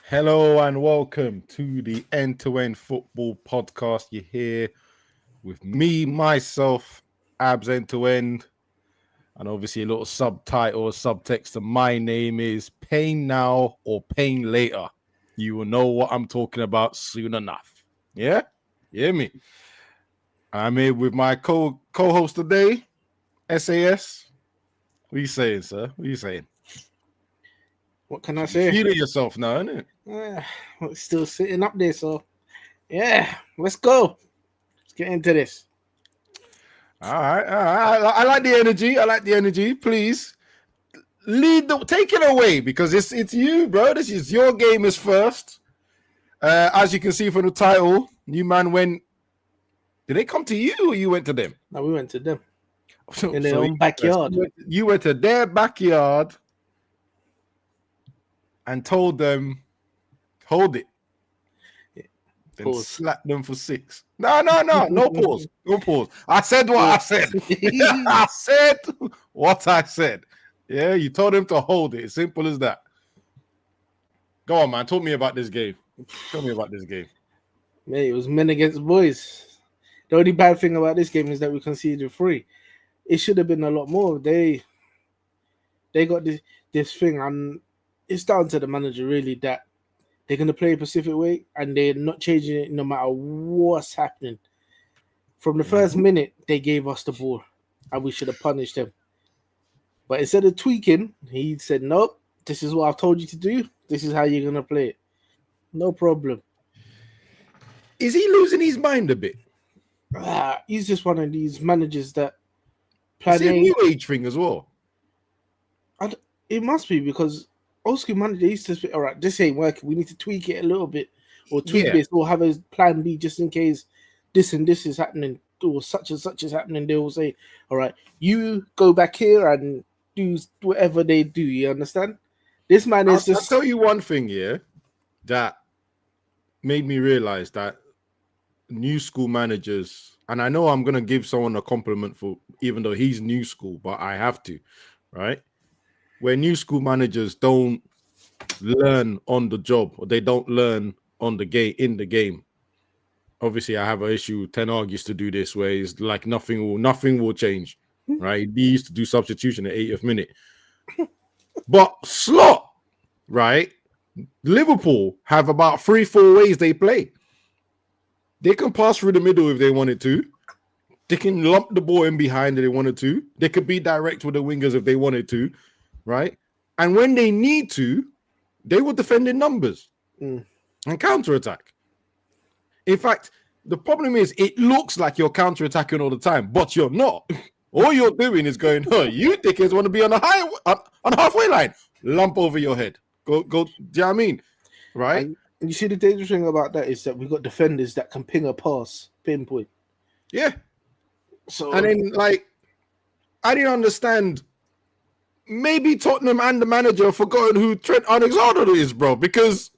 Hello and welcome to the End2End Football Podcast. You're here with me, myself, Abs End2End, and obviously a little subtitle or subtext. And my name is Pain Now or Pain Later. You will know what I'm talking about soon enough. Yeah? You hear me? I'm here with my co-host today, SAS. What are you saying, sir? What are you saying? What can I say? Feeling yourself now, isn't it? Well, still sitting up there, so yeah, let's go. Let's get into this. All right. I like the energy. Please take it away because it's you, bro. This is your game is first. As you can see from the title, you man went. Did they come to you or you went to them? No, we went to them in their own backyard. You went to their backyard and told them, hold it. Then Pause. slap them for 6. No pause. No pause. I said what I said. I said what I said. Yeah, you told him to hold it. Simple as that. Go on, man. Talk me about this game. Tell me about this game. Mate, it was men against boys. The only bad thing about this game is that we conceded 3. It should have been a lot more. They got this thing, and it's down to the manager really that they're going to play Pacific way and they're not changing it no matter what's happening. From the first minute, they gave us the ball and we should have punished them. But instead of tweaking, he said, nope, this is what I've told you to do. This is how you're going to play it. No problem. Is he losing his mind a bit? He's just one of these managers that Is it a new age thing as well? It must be because old school manager used to say, all right, this ain't working. We need to tweak it a little bit or tweak this or have a plan B just in case this and this is happening or such and such is happening. They will say, all right, you go back here and do whatever they do. You understand? This man is I'll tell you one thing, that made me realize that new school managers, and I know I'm going to give someone a compliment for, even though he's new school, but I have to, right? Where new school managers don't learn on the job or they don't learn on the game in the game. Obviously, I have an issue. Ten Hag used to do this, where it's like nothing will change, right? He used to do substitution at 80th minute, but Slot, right? Liverpool have about 3-4 ways they play. They can pass through the middle if they wanted to. They can lump the ball in behind if they wanted to. They could be direct with the wingers if they wanted to. Right, and when they need to, they will defend in numbers and counter-attack. In fact, the problem is it looks like you're counter-attacking all the time, but you're not. All you're doing is going, oh, you dickheads want to be on the halfway line, lump over your head. Go. Do you know what I mean? Right? And you see the dangerous thing about that is that we've got defenders that can ping a pass, pinpoint. Yeah. So and then I didn't understand. Maybe Tottenham and the manager have forgotten who Trent Alexander is, bro, because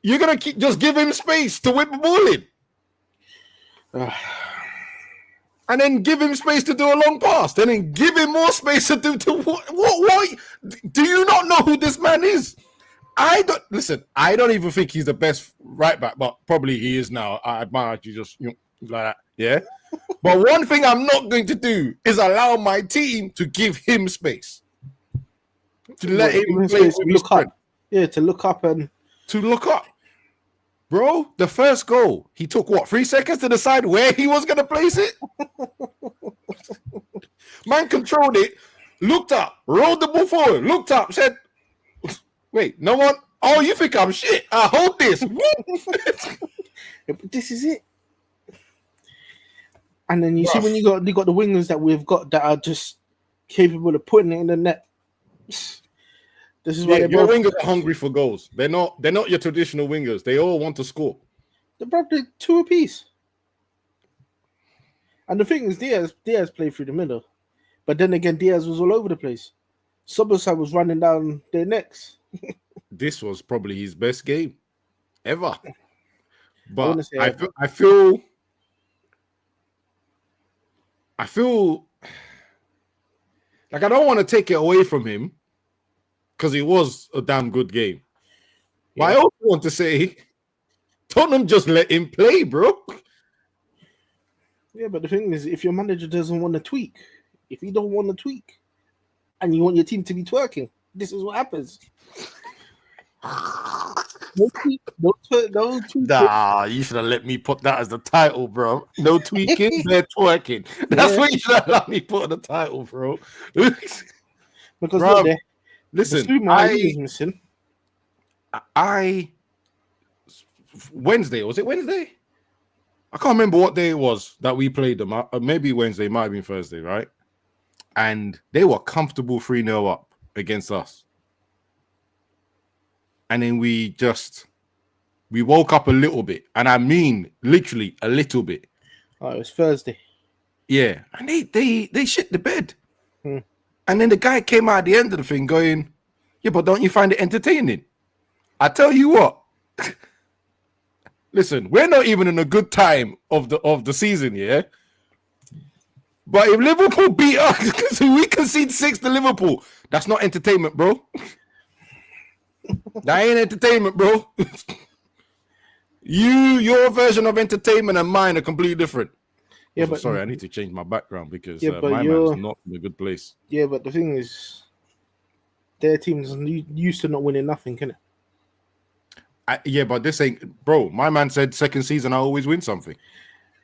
you're going to just give him space to whip the ball in. And then give him space to do a long pass. And then give him more space to do what? Do you not know who this man is? I don't even think he's the best right back, but probably he is now. I admire you just like that. Yeah. But one thing I'm not going to do is allow my team to give him space. To let him play to look up. Yeah, to look up and... To look up. Bro, the first goal, he took, 3 seconds to decide where he was going to place it? Man controlled it, looked up, rolled the ball forward, looked up, said, wait, no one? Oh, you think I'm shit? I hold this. This is it. And then you see when you got the wingers that we've got that are just capable of putting it in the net. This is why your wingers are hungry for goals. They're not your traditional wingers. They all want to score. They're probably 2 apiece. And the thing is, Diaz played through the middle, but then again, Diaz was all over the place. Soboslai was running down their necks. This was probably his best game ever. But I feel like I don't want to take it away from him because it was a damn good game. But I also want to say, Tottenham just let him play, bro. Yeah, but the thing is, if your manager doesn't want to tweak, if you don't want to tweak, and you want your team to be twerking, this is what happens. No tweak, no tweaking. Nah, you should have let me put that as the title, bro. No tweaking, they're twerking. That's what you should have let me put on the title, bro. Because Bro, look, listen, is missing. Wednesday, was it Wednesday? I can't remember what day it was that we played them. Maybe Wednesday, might have been Thursday, right? And they were comfortable 3-0 up against us. And then we woke up a little bit. And I mean, literally a little bit. Oh, it was Thursday. Yeah. And they shit the bed. And then the guy came out at the end of the thing going, yeah, but don't you find it entertaining? I tell you what. Listen, we're not even in a good time of the season, yeah? But if Liverpool beat us, we concede 6 to Liverpool, that's not entertainment, bro. That ain't entertainment, bro. Your version of entertainment and mine are completely different. Yeah, but sorry, I need to change my background because my man's not in a good place. Yeah, but the thing is, their team's used to not winning nothing, can it? Yeah, but this ain't, bro. My man said second season I always win something.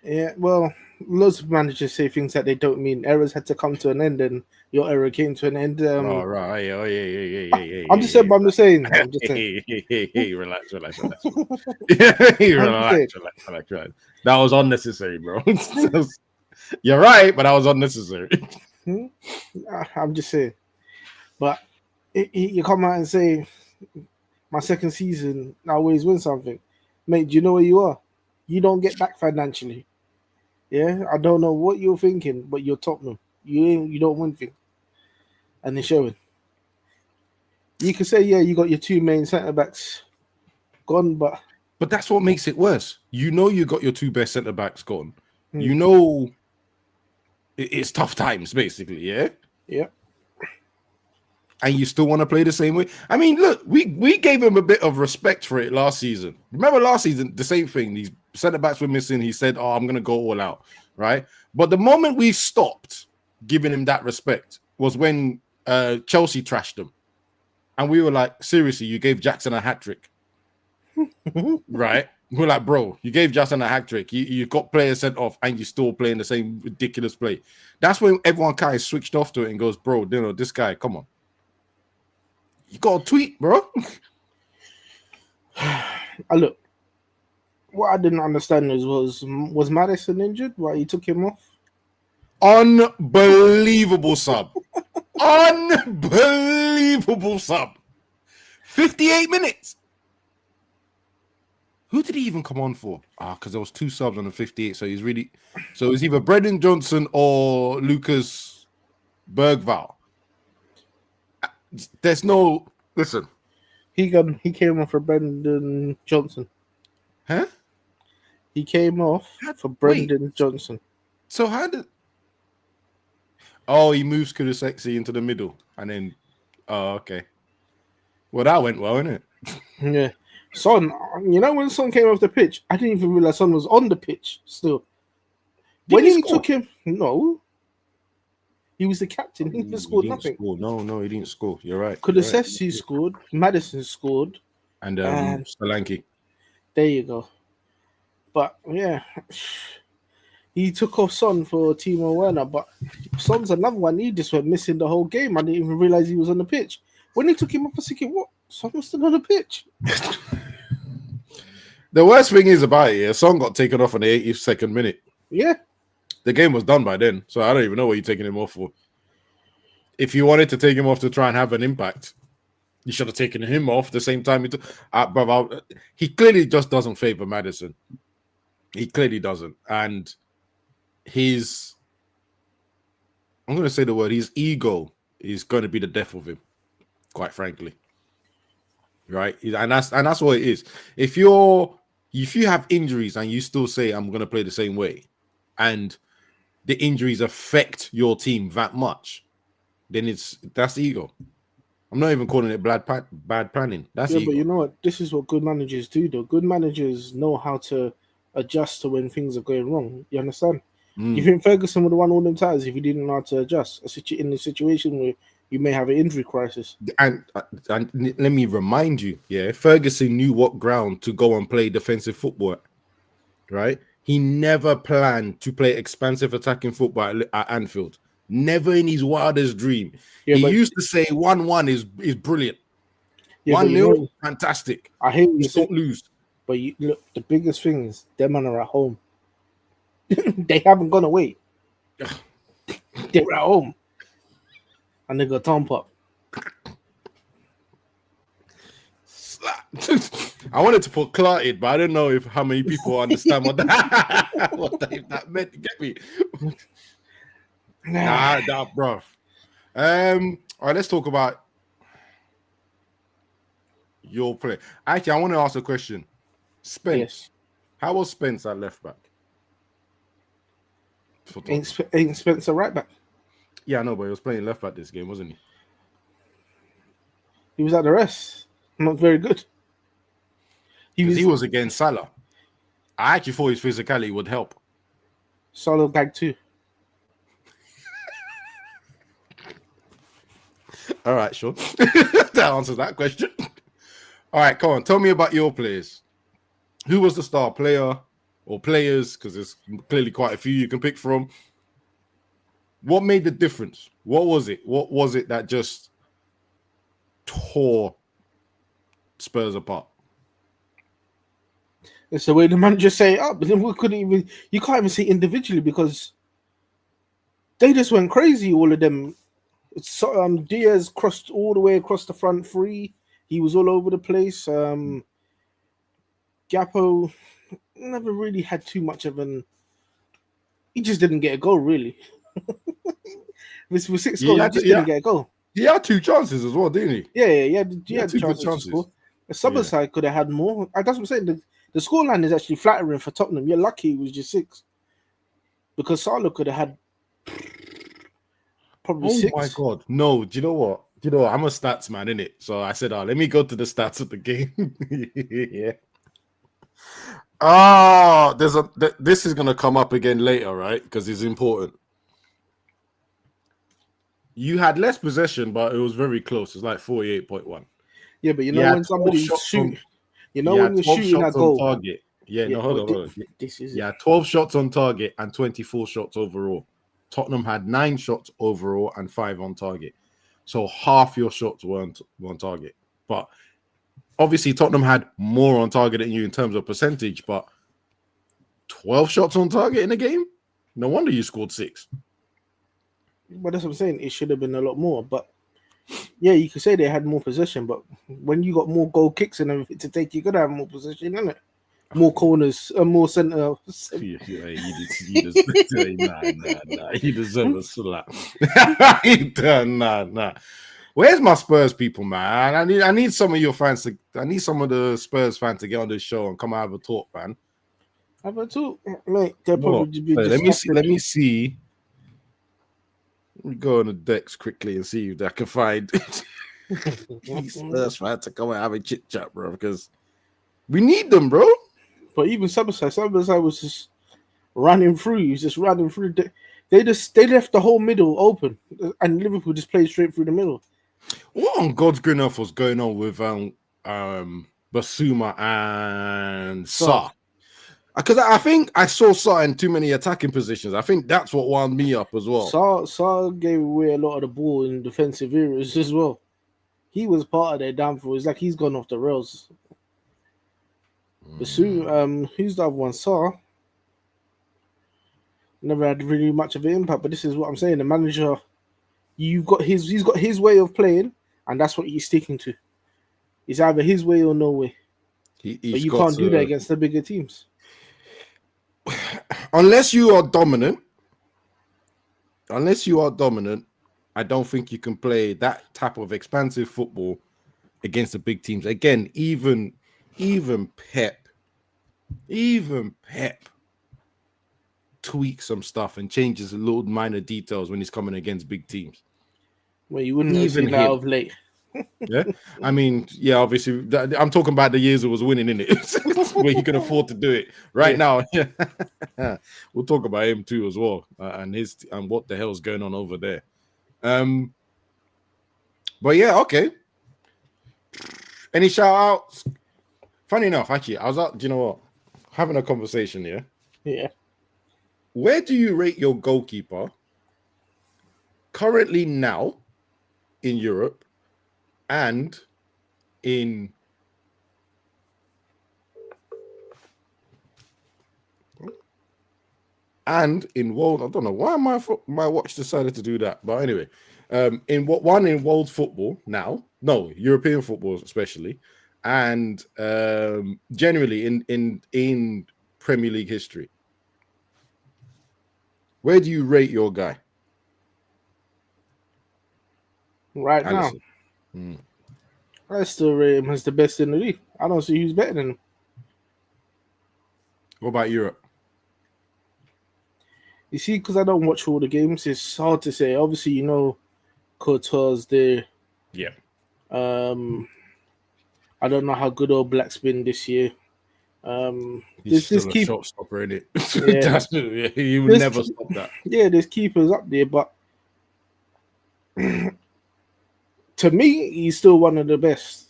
Yeah, well, loads of managers say things that they don't mean. Errors had to come to an end, and your error came to an end. Right. Yeah. I'm just saying. Hey, relax. Relax. That was unnecessary, bro. You're right, but that was unnecessary. I'm just saying. But you come out and say, my second season, I always win something. Mate, do you know where you are? You don't get back financially. Yeah, I don't know what you're thinking, but you're Tottenham. You don't win things. And they're showing. You can say, yeah, you got your 2 main centre-backs gone, but that's what makes it worse. You know you got your 2 best centre-backs gone. You know it's tough times, basically, yeah? Yeah. And you still want to play the same way? I mean, look, we gave him a bit of respect for it last season. Remember last season, the same thing. These centre-backs were missing. He said, oh, I'm going to go all out, right? But the moment we stopped giving him that respect was when Chelsea trashed him. And we were like, seriously, you gave Jackson a hat-trick. Right? We're like, bro, you gave Jackson a hat-trick. You got players sent off and you're still playing the same ridiculous play. That's when everyone kind of switched off to it and goes, bro, you know, this guy, come on. You got a tweet, bro. Look, what I didn't understand was Maddison injured? Why he took him off? Unbelievable sub. Unbelievable sub. 58 minutes. Who did he even come on for? Because there was 2 subs on the 58. So it's either Brendan Johnson or Lucas Bergvall. There's no listen. He came off for Brendan Johnson. Huh? He came off for Brendan Johnson. So how did? Oh, he moves Kulusevski into the middle, and then. Oh, okay. Well, that went well, didn't it? Yeah. Son, you know when Son came off the pitch, I didn't even realize Son was on the pitch still. When he took him, no. He was the captain. He didn't score nothing. No, he didn't score. You're right. Kulusevski scored. Maddison scored. And Solanke. There you go. But, yeah. He took off Son for Timo Werner. But Son's another one. He just went missing the whole game. I didn't even realize he was on the pitch. When they took him off, I was thinking, what? Son was still on the pitch. The worst thing is about it, Son got taken off in the 82nd minute. Yeah. The game was done by then, so I don't even know what you're taking him off for. If you wanted to take him off to try and have an impact, you should have taken him off the same time. He clearly just doesn't favor Maddison. He clearly doesn't. And his ego is going to be the death of him, quite frankly. Right? And that's what it is. If you have injuries and you still say, I'm going to play the same way, and the injuries affect your team that much, then that's ego. I'm not even calling it bad planning. That's Yeah, ego. but you know what? This is what good managers do, though. Good managers know how to adjust to when things are going wrong. You understand? You think Ferguson would have won all them titles if he didn't know how to adjust in a situation where you may have an injury crisis? And let me remind you, yeah, Ferguson knew what ground to go and play defensive football at, right? He never planned to play expansive attacking football at Anfield. Never in his wildest dream. Yeah, He but used to say 1-1 is brilliant. yeah, but 1-0, fantastic. I hate what you Just said, don't lose. but look, the biggest thing is them man are at home. They haven't gone away. They're at home, and they got Tom Pop. I wanted to put clotted, but I don't know if how many people understand what that meant. You get me? Nah, bruv. All right, let's talk about your play. Actually, I want to ask a question. Spence, Yes. How was Spence at left back? Ain't Spencer right back? Yeah, I know, but he was playing left back this game, wasn't he? He was at the rest. Not very good. He was against Salah. I actually thought his physicality would help. Salah bag too. All right, sure. That answers that question. All right, come on. Tell me about your players. Who was the star player or players? Because there's clearly quite a few you can pick from. What made the difference? What was it? What was it that just tore Spurs apart? It's the way the manager set it up. But then you can't even say individually because they just went crazy, all of them. So, Diaz crossed all the way across the front three. He was all over the place. Gakpo never really had too much of an. He just didn't get a goal, really. This was 6 goals. He just didn't get a goal. He had 2 chances as well, didn't he? Yeah. He had 2 good chances. To score. The Summerside could have had more. That's what I'm saying. The scoreline is actually flattering for Tottenham. You're lucky it was just 6. Because Salah could have had probably 6. Oh my God. No, do you know what? I'm a stats man, innit? So I said, let me go to the stats of the game. Yeah. This is going to come up again later, right? Because it's important. You had less possession, but it was very close. It's like 48.1. Yeah, but you know when somebody's shooting, when you're shooting at goal. Target. Yeah, no, hold on. This is 12 shots on target and 24 shots overall. Tottenham had 9 shots overall and 5 on target. So half your shots weren't on target. But obviously Tottenham had more on target than you in terms of percentage, but 12 shots on target in a game? No wonder you scored 6. But that's what I'm saying. It should have been a lot more. But yeah, you could say they had more possession, but when you got more goal kicks and everything to take, you gotta have more possession, isn't it? More corners, more center. You deserve a slap. Nah. Where's my Spurs people, man? I need some of your fans I need some of the Spurs fans to get on this show and come out have a talk, man. Have a talk, mate. They'll probably be let me see. Let me go on the decks quickly and see if I can find Spurs fans to come and have a chit chat, bro, because we need them, bro. But even Summerside was just running through. He was just running through. They left the whole middle open, and Liverpool just played straight through the middle. What on God's green earth was going on with Basuma and Sarr? Because I think I saw Sarr in too many attacking positions. I think that's what wound me up as well. Sarr gave away a lot of the ball in defensive areas as well. He was part of their downfall. It's like he's gone off the rails. Basuma, who's the other one? Sarr never had really much of an impact. But this is what I'm saying. The manager, he's got his way of playing, and that's what he's sticking to. It's either his way or no way. But you can't do that against the bigger teams. Unless you are dominant, I don't think you can play that type of expansive football against the big teams. Again, even Pep tweaks some stuff and changes little minor details when he's coming against big teams. Well, you wouldn't have seen that of late. Yeah, I mean, yeah, obviously, I'm talking about the years it was winning, in it, where he can afford to do it. Right now, yeah. We'll talk about him too as well, and what the hell's going on over there. But yeah, okay. Any shout outs? Funny enough, actually, I was out. Do you know what? Having a conversation here. Yeah. Where do you rate your goalkeeper currently now in Europe and in world? I don't know why my watch decided to do that, but anyway, in world football now, no, European football especially, and generally in Premier League history. Where do you rate your guy Right Alisson? now? I still rate him as the best in the league. I don't see who's better than him. What about Europe? You see, because I don't watch all the games, it's hard to say. Obviously, you know, Courtois there. Yeah. I don't know how good Old Black's been this year. He's still a shotstopper, isn't it? Yeah. He would never stop that. Yeah, there's keepers up there, but to me, he's still one of the best,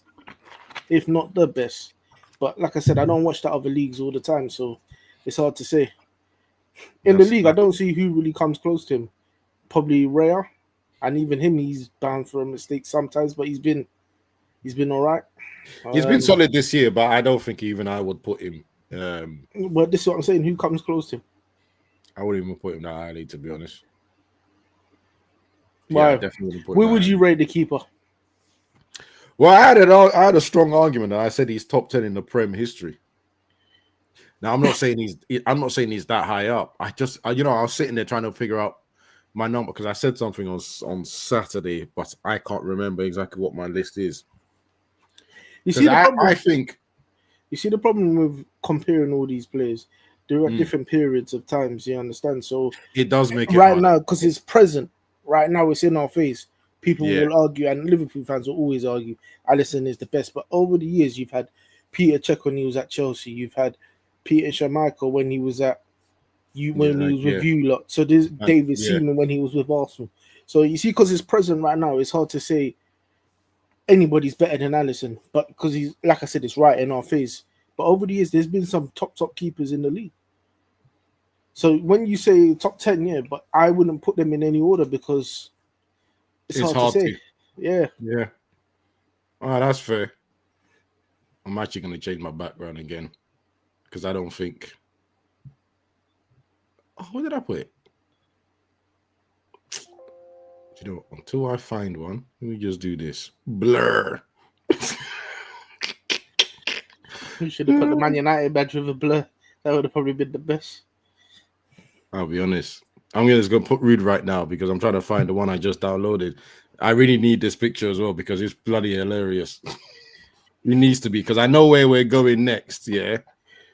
if not the best. But like I said, I don't watch the other leagues all the time, so it's hard to say. In the league, I don't see who really comes close to him. Probably Raya, and even him, he's bound for a mistake sometimes, but he's been all right. He's been solid this year, but I don't think even I would put him. But this is what I'm saying. Who comes close to him? I wouldn't even put him that highly, to be honest. Why? Yeah, definitely. Where would you rate the keeper? Well, I had a strong argument. I said he's top 10 in the Prem history. Now, I'm not saying he's that high up. I was sitting there trying to figure out my number because I said something on Saturday, but I can't remember exactly what my list is. You see, I think you see the problem with comparing all these players. They're at different periods of times. You understand? So it does make it right hard. now because it's present. Right now, it's in our face. People will argue, and Liverpool fans will always argue Alisson is the best. But over the years, you've had Peter Cech when he was at Chelsea. You've had Peter Schmeichel when he was at he was with you lot. So there's David Seaman when he was with Arsenal. So you see, because it's present right now, it's hard to say anybody's better than Alisson. But because he's, like I said, it's right in our face. But over the years, there's been some top keepers in the league. So when you say top 10, yeah, but I wouldn't put them in any order because it's hard to say. Yeah. Yeah. All right, that's fair. I'm actually going to change my background again because I don't think. Oh, where did I put it? You know, until I find one, let me just do this. Blur. You should have put the Man United badge with a blur. That would have probably been the best. I'll be honest. I'm just going to put Rude right now because I'm trying to find the one I just downloaded. I really need this picture as well because it's bloody hilarious. It needs to be because I know where we're going next, yeah.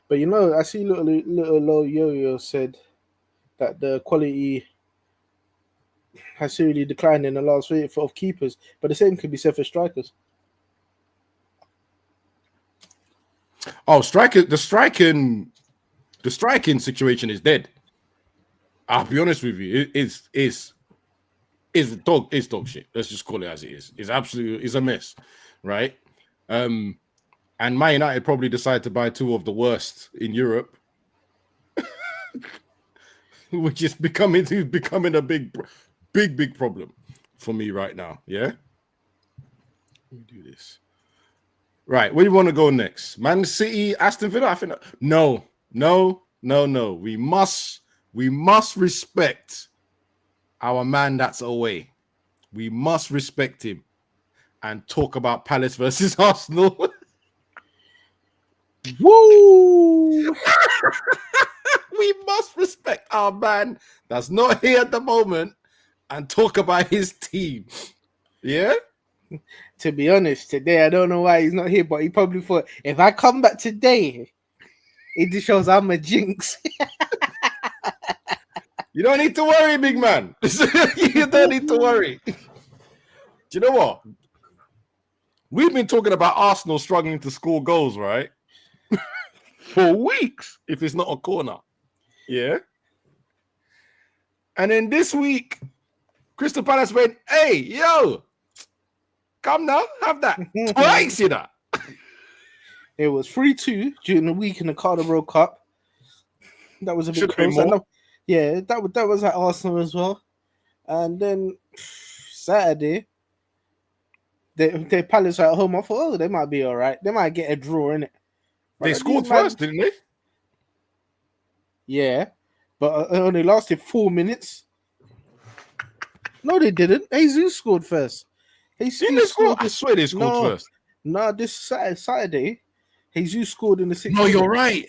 But you know, I see little low yo-yo said that the quality has seriously declined in the last year of keepers, but the same could be said for strikers. Oh, the striking situation is dead. I'll be honest with you, it's dog shit. Let's just call it as it is. It's a mess, right? And Man United probably decided to buy two of the worst in Europe, which is becoming a big problem for me right now. Yeah, let me do this. Right, where do you want to go next? Man City, Aston Villa. I think no. We must respect our man that's away. We must respect him and talk about Palace versus Arsenal. Woo! We must respect our man that's not here at the moment and talk about his team. Yeah? To be honest, today I don't know why he's not here, but he probably thought if I come back today, it just shows I'm a jinx. You don't need to worry, big man. You don't need to worry. Do you know what? We've been talking about Arsenal struggling to score goals, right? For weeks, if it's not a corner. Yeah. And then this week, Crystal Palace went, hey, yo, come now, have that. Twice, you know. It was 3-2 during the week in the Carabao Cup. That was a bit Should have been close. more. Yeah, that was at Arsenal as well. And then Saturday, they Palace at home. I thought, oh, they might be all right. They might get a draw in it. They scored first, didn't they? Yeah, but it only lasted 4 minutes. No, they didn't. Jesus scored first. Didn't they score? I swear they scored first. No, this Saturday, Jesus scored in the 6th. No, you're right.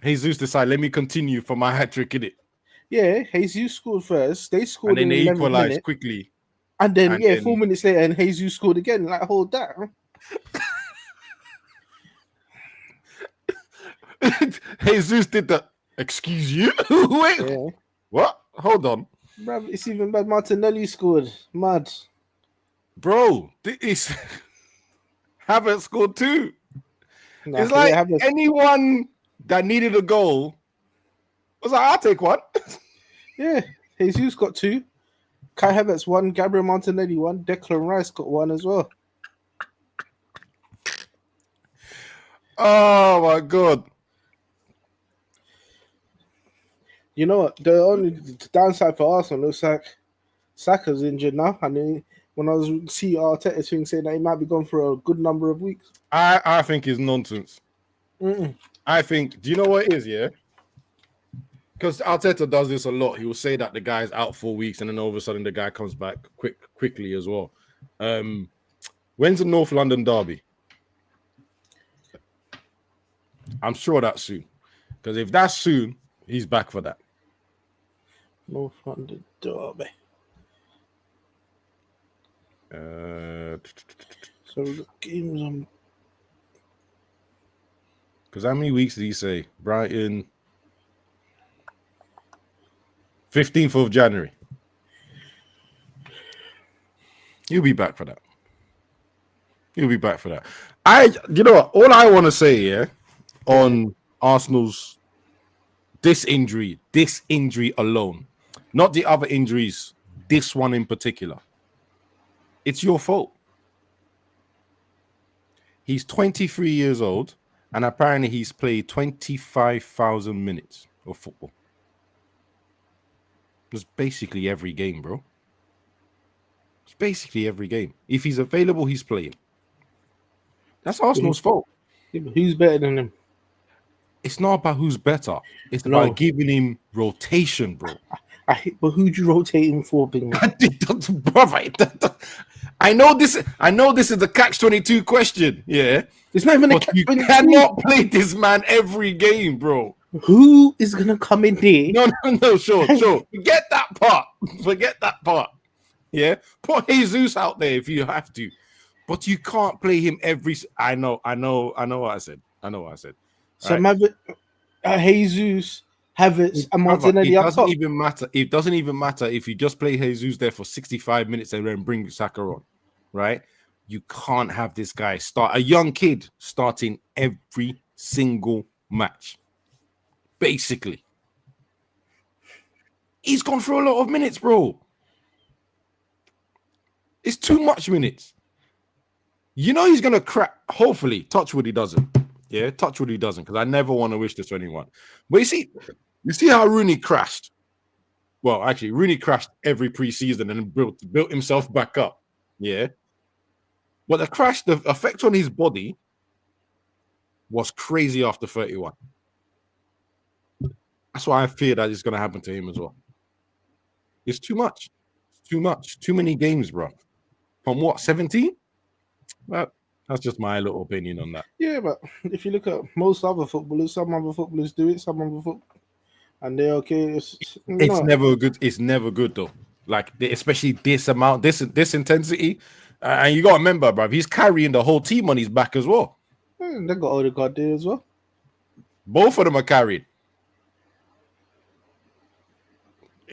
Jesus decided, let me continue for my hat trick, innit? Yeah, Jesus scored first. They scored and then in they 11th equalized minute. quickly. And then 4 minutes later, and Jesus scored again. Like, hold that. Jesus did that. Excuse you? Wait. Yeah. What? Hold on. Bro, it's even bad. Martinelli scored. Mad. Bro, this Havertz scored too. Nah, it's like anyone that needed a goal was like, I'll take one. Yeah, Jesus got 2. Kai Havertz 1. Gabriel Martinelli 1. Declan Rice got 1 as well. Oh my God. You know what? The only downside for Arsenal looks like Saka's injured now. I mean, when I was seeing Arteta saying that he might be gone for a good number of weeks. I think it's nonsense. Mm-mm. I think, do you know what it is, yeah? Because Arteta does this a lot. He will say that the guy's out for weeks and then all of a sudden the guy comes back quickly as well. When's the North London derby? I'm sure that's soon. Because if that's soon, he's back for that. North London derby. So the games on. Because how many weeks did he say? Brighton. 15th of January. He'll be back for that. He'll be back for that. You know what? All I want to say, yeah, on Arsenal's this injury alone, not the other injuries, this one in particular, it's your fault. He's 23 years old, and apparently he's played 25,000 minutes of football. It's basically every game, bro. It's basically every game. If he's available, he's playing. That's Arsenal's fault. Who's better than him? It's not about who's better. It's about giving him rotation, bro. But who'd you rotate him for, big man? Brother, I know this is the catch-22 question, yeah. It's not even a catch-22. You cannot play this man every game, bro. Who is gonna come in there? No, sure. Forget that part. Yeah, put Jesus out there if you have to, but you can't play him every. I know what I said. So right? Jesus, Havertz, and Martinelli up top. It doesn't even matter if you just play Jesus there for 65 minutes and then bring Saka on, right? You can't have this guy start a young kid starting every single match. Basically, he's gone through a lot of minutes, bro. It's too much minutes. You know he's gonna crack. Hopefully, touch wood he doesn't. Yeah, touch wood he doesn't, because I never want to wish this to anyone. But you see how Rooney crashed. Well, actually, Rooney crashed every preseason and built himself back up. Yeah, but the effect on his body was crazy after 31. That's why I fear that it's going to happen to him as well. It's too much. It's too much. Too many games, bro. From what, 17? Well, that's just my little opinion on that. Yeah, but if you look at most other footballers, some other footballers do it, some other footballers, and they're okay. It's never good. It's never good, though. Like, especially this amount, this intensity. And you got to remember, bro, he's carrying the whole team on his back as well. They got Odegaard there as well. Both of them are carried.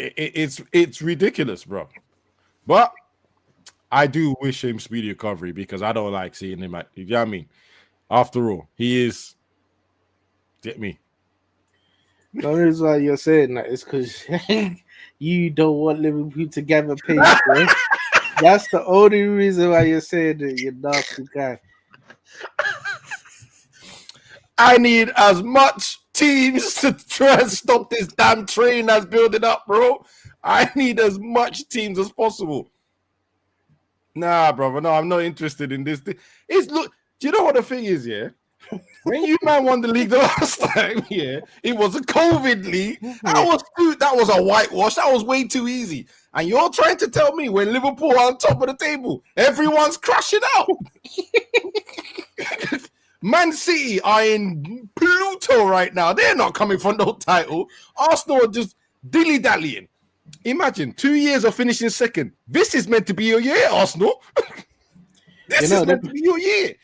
It's ridiculous, bro. But I do wish him speedy recovery because I don't like seeing him. You know what I mean? After all, he is. Get me? The only reason why you're saying that is because you don't want Liverpool to gather pace, bro. That's the only reason why you're saying that, you nasty guy. I need as much teams to try and stop this damn train that's building up, bro. I need as much teams as possible. Nah, brother, no, I'm not interested in this. It's look. Do you know what the thing is? Yeah, when you man won the league the last time, yeah, it was a COVID league. That was a whitewash. That was way too easy. And you're trying to tell me when Liverpool are on top of the table, everyone's crashing out. Man City are in Pluto right now. They're not coming for no title. Arsenal are just dilly-dallying. Imagine 2 years of finishing second. This is meant to be your year, Arsenal. This is meant to be your year.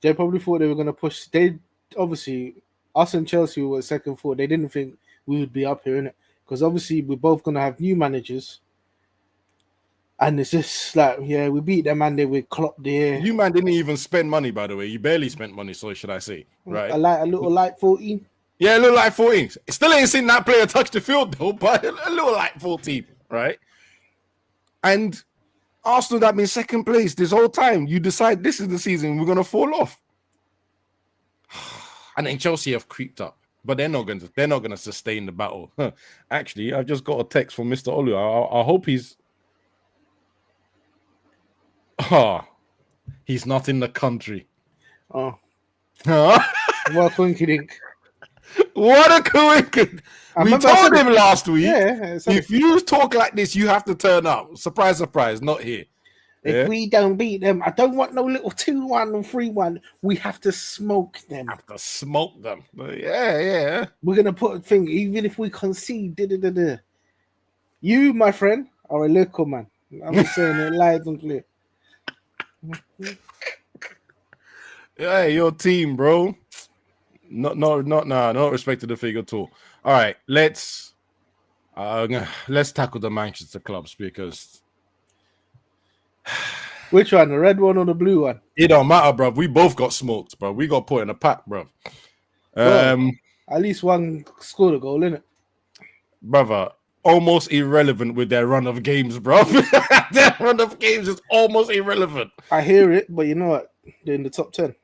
They probably thought they were going to push. They obviously, us and Chelsea were second, fourth. They didn't think we would be up here, innit? Because obviously we're both going to have new managers. And it's just like, yeah, we beat them and they were Klopp there. You man didn't even spend money, by the way. You barely spent money, so should I say, right? A little light 14. Yeah, a little light 14. Still ain't seen that player touch the field, though, but a little light 14, right? And Arsenal that been second place this whole time. You decide this is the season we're going to fall off. And then Chelsea have creeped up. But they're not going to sustain the battle. Actually, I've just got a text from Mr. Olu. I hope he's he's not in the country. Oh. Huh? What a coincidence. What a coincidence. We told him last week, if you talk like this, you have to turn up. Surprise, surprise, not here. If we don't beat them, I don't want no little 2-1 or 3-1. We have to smoke them. Yeah. We're going to put a thing, even if we concede. You, my friend, are a local man. I'm just saying it live and clear. Yeah, your team, bro. No respect to the figure at all. All right, let's tackle the Manchester clubs because which one, the red one or the blue one? It don't matter, bro. We both got smoked, bro. We got put in a pack, bro. At least one scored a goal, innit? Brother, almost irrelevant with their run of games, bro. Their run of games is almost irrelevant. I hear it, but you know what? They're in the top 10.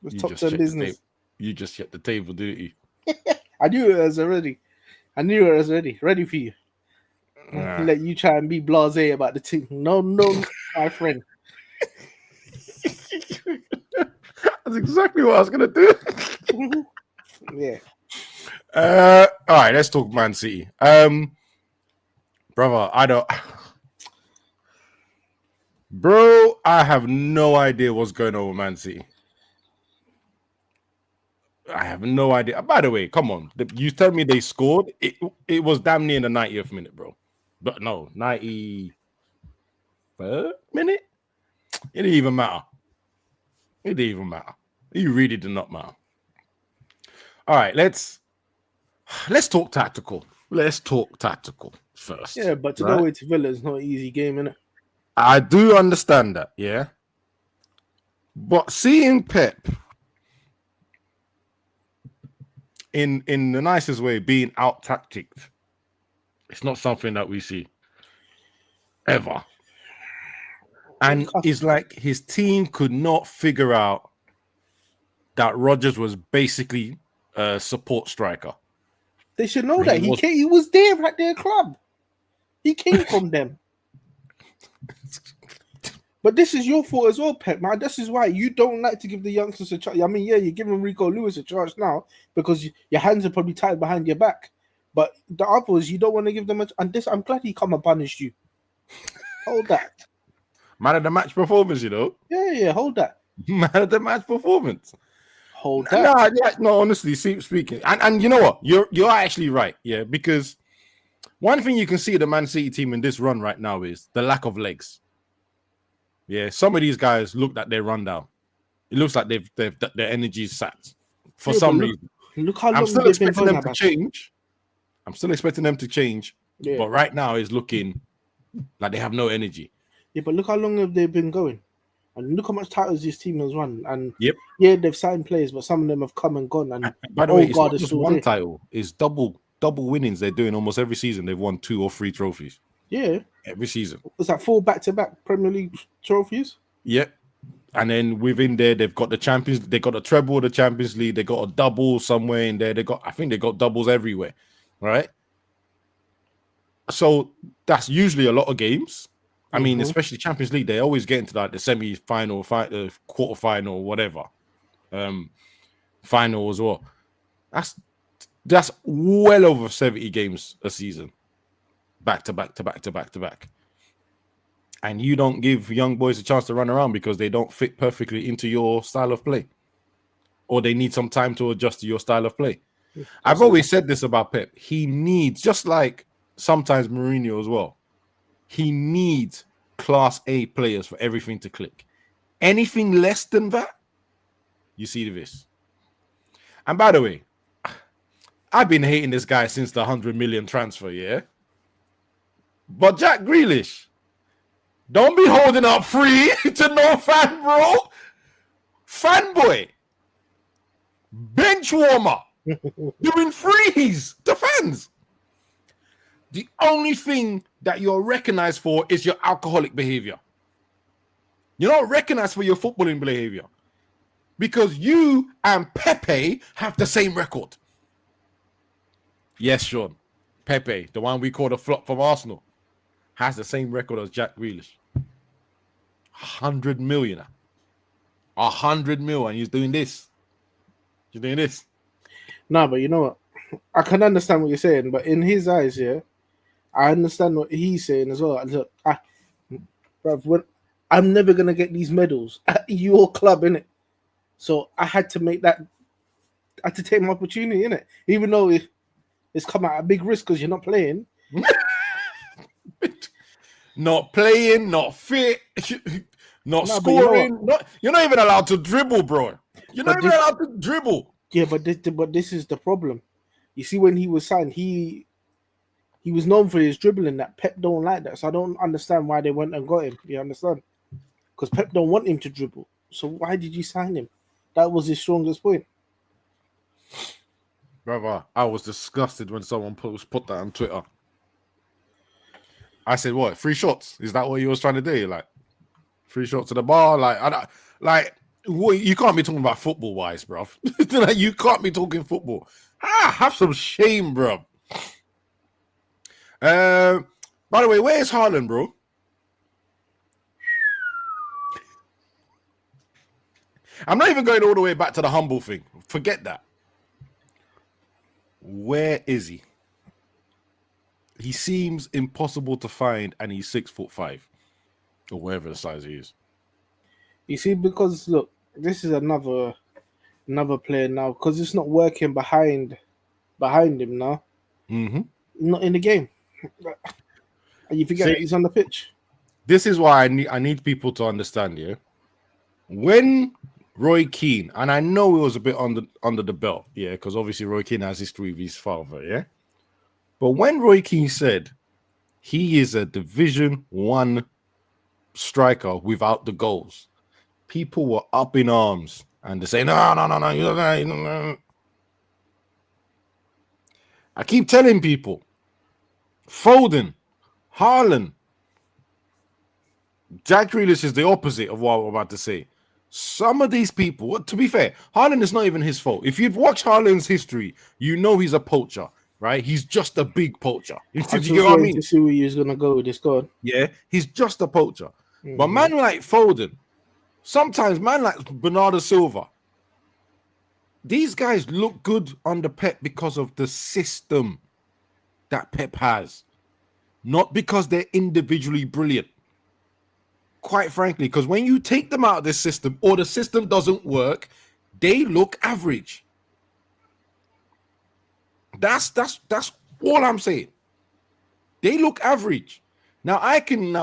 It's top 10 business. You just hit the table, didn't you? I knew it was already. Ready for you. Let you try and be blasé about the team. No, my friend. That's exactly what I was gonna do. Yeah. All right, let's talk Man City. Brother, I have no idea what's going on with Man City. I have no idea. By the way, come on. You tell me they scored. It was damn near in the 90th minute, bro. But no, 93rd minute? It didn't even matter. It really did not matter. All right, let's talk tactical. Let's talk tactical first. Yeah, but to go away to Villa is not an easy game, innit? I do understand that, yeah. But seeing Pep in the nicest way being out tacticked, it's not something that we see ever. And it's like his team could not figure out that Rodgers was basically a support striker. They should know that. He was there at their club. He came from them. But this is your fault as well, Pep, man. This is why you don't like to give the youngsters a chance. I mean, yeah, you're giving Rico Lewis a chance now because your hands are probably tied behind your back. But the others, you don't want to give them a chance. And this, I'm glad he come and punished you. Hold that. Man of the match performance, you know? Yeah, hold that. Man of the match performance. Hold that. No, honestly, speaking. And you know what? You're actually right, yeah, because one thing you can see the Man City team in this run right now is the lack of legs. Yeah, some of these guys look like they're run down. It looks like they've their energy is sapped for some reason. Look how long I'm still expecting them to change. Yeah. But right now it's looking Like they have no energy. Yeah, but look how long have they been going, and look how much titles this team has won. And Yep. yeah, they've signed players, but some of them have come and gone. And By the the way, old it's guard not is just still one there. title; it's double winnings. They're doing almost every season. They've won 2 or 3 trophies Yeah, every season. was that 4 back-to-back Premier League trophies? Yep. And then within there, they've got the champions. They got a treble of the Champions League. They got a double somewhere in there. I think they got doubles everywhere, right? So that's usually a lot of games. I mean, especially Champions League, they always get into like the semi-final, quarter-final, whatever, final as well. That's well over 70 games a season, back to back. And you don't give young boys a chance to run around because they don't fit perfectly into your style of play, or they need some time to adjust to your style of play. I've always said this about Pep. He needs, just like sometimes Mourinho as well, he needs class A players for everything to click. Anything less than that, you see this. And by the way, I've been hating this guy since the 100 million transfer, yeah? But Jack Grealish, don't be holding up free to no fan, bro. Fanboy. Bench warmer. Doing freeze to fans. The only thing that you're recognized for is your alcoholic behavior. You're not recognized for your footballing behavior. Because you and Pepe have the same record. Yes, Sean. Pepe, the one we call the flop from Arsenal, has the same record as Jack Grealish. 100 million. 100 mil, and he's doing this. He's doing this. No, but you know what? I can understand what you're saying, but in his eyes, yeah, I understand what he's saying as well. Look, I'm never gonna get these medals at your club, innit? So I had to make that. I had to take my opportunity, innit? Even though it's come at a big risk because you're not playing. Not playing, not fit, not scoring. You're not even allowed to dribble, bro. You're not even allowed to dribble. Yeah, but this is the problem. You see, when he was signed, he was known for his dribbling. That Pep don't like that, so I don't understand why they went and got him. You understand? Because Pep don't want him to dribble. So why did you sign him? That was his strongest point. Brother, I was disgusted when someone put that on Twitter. I said, "What? 3 shots? Is that what you was trying to do? Like 3 shots to the bar? You can't be talking about football wise, bro. You can't be talking football. Have some shame, bro." By the way, where's Haaland, bro? I'm not even going all the way back to the humble thing. Forget that. Where is he? He seems impossible to find, and he's 6'5", or whatever the size he is. You see, because look, this is another player now, because it's not working behind him now. Not in the game. And you forget that he's on the pitch. This is why I need people to understand, yeah? When Roy Keane, and I know it was a bit under the belt, yeah, because obviously Roy Keane has history with his father, yeah? But when Roy Keane said he is a Division 1 striker without the goals, people were up in arms and they say, no. I keep telling people, Foden, Haaland, Jack Grealish is the opposite of what I'm about to say. Some of these people, to be fair, Haaland is not even his fault. If you've watched Haaland's history, you know he's a poacher, right? He's just a big poacher. You get what I mean? To see where he's gonna go with this god. Yeah, he's just a poacher. But man like Foden, sometimes man like Bernardo Silva, these guys look good under Pep because of the system that Pep has, not because they're individually brilliant. Quite frankly, because when you take them out of this system or the system doesn't work, they look average. That's all I'm saying. They look average. Now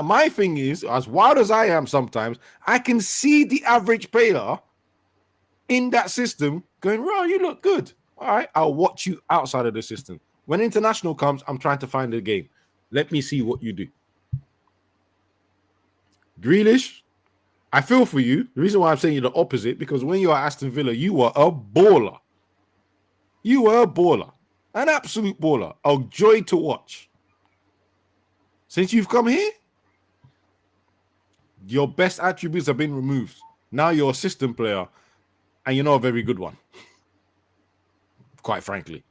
my thing is, as wild as I am sometimes, I can see the average player in that system going, "Bro, you look good. All right, I'll watch you outside of the system. When international comes, I'm trying to find a game. Let me see what you do." Grealish, I feel for you. The reason why I'm saying you're the opposite, because when you were at Aston Villa, you were a baller. You were a baller. An absolute baller. A joy to watch. Since you've come here, your best attributes have been removed. Now you're a system player, and you're not a very good one. Quite frankly.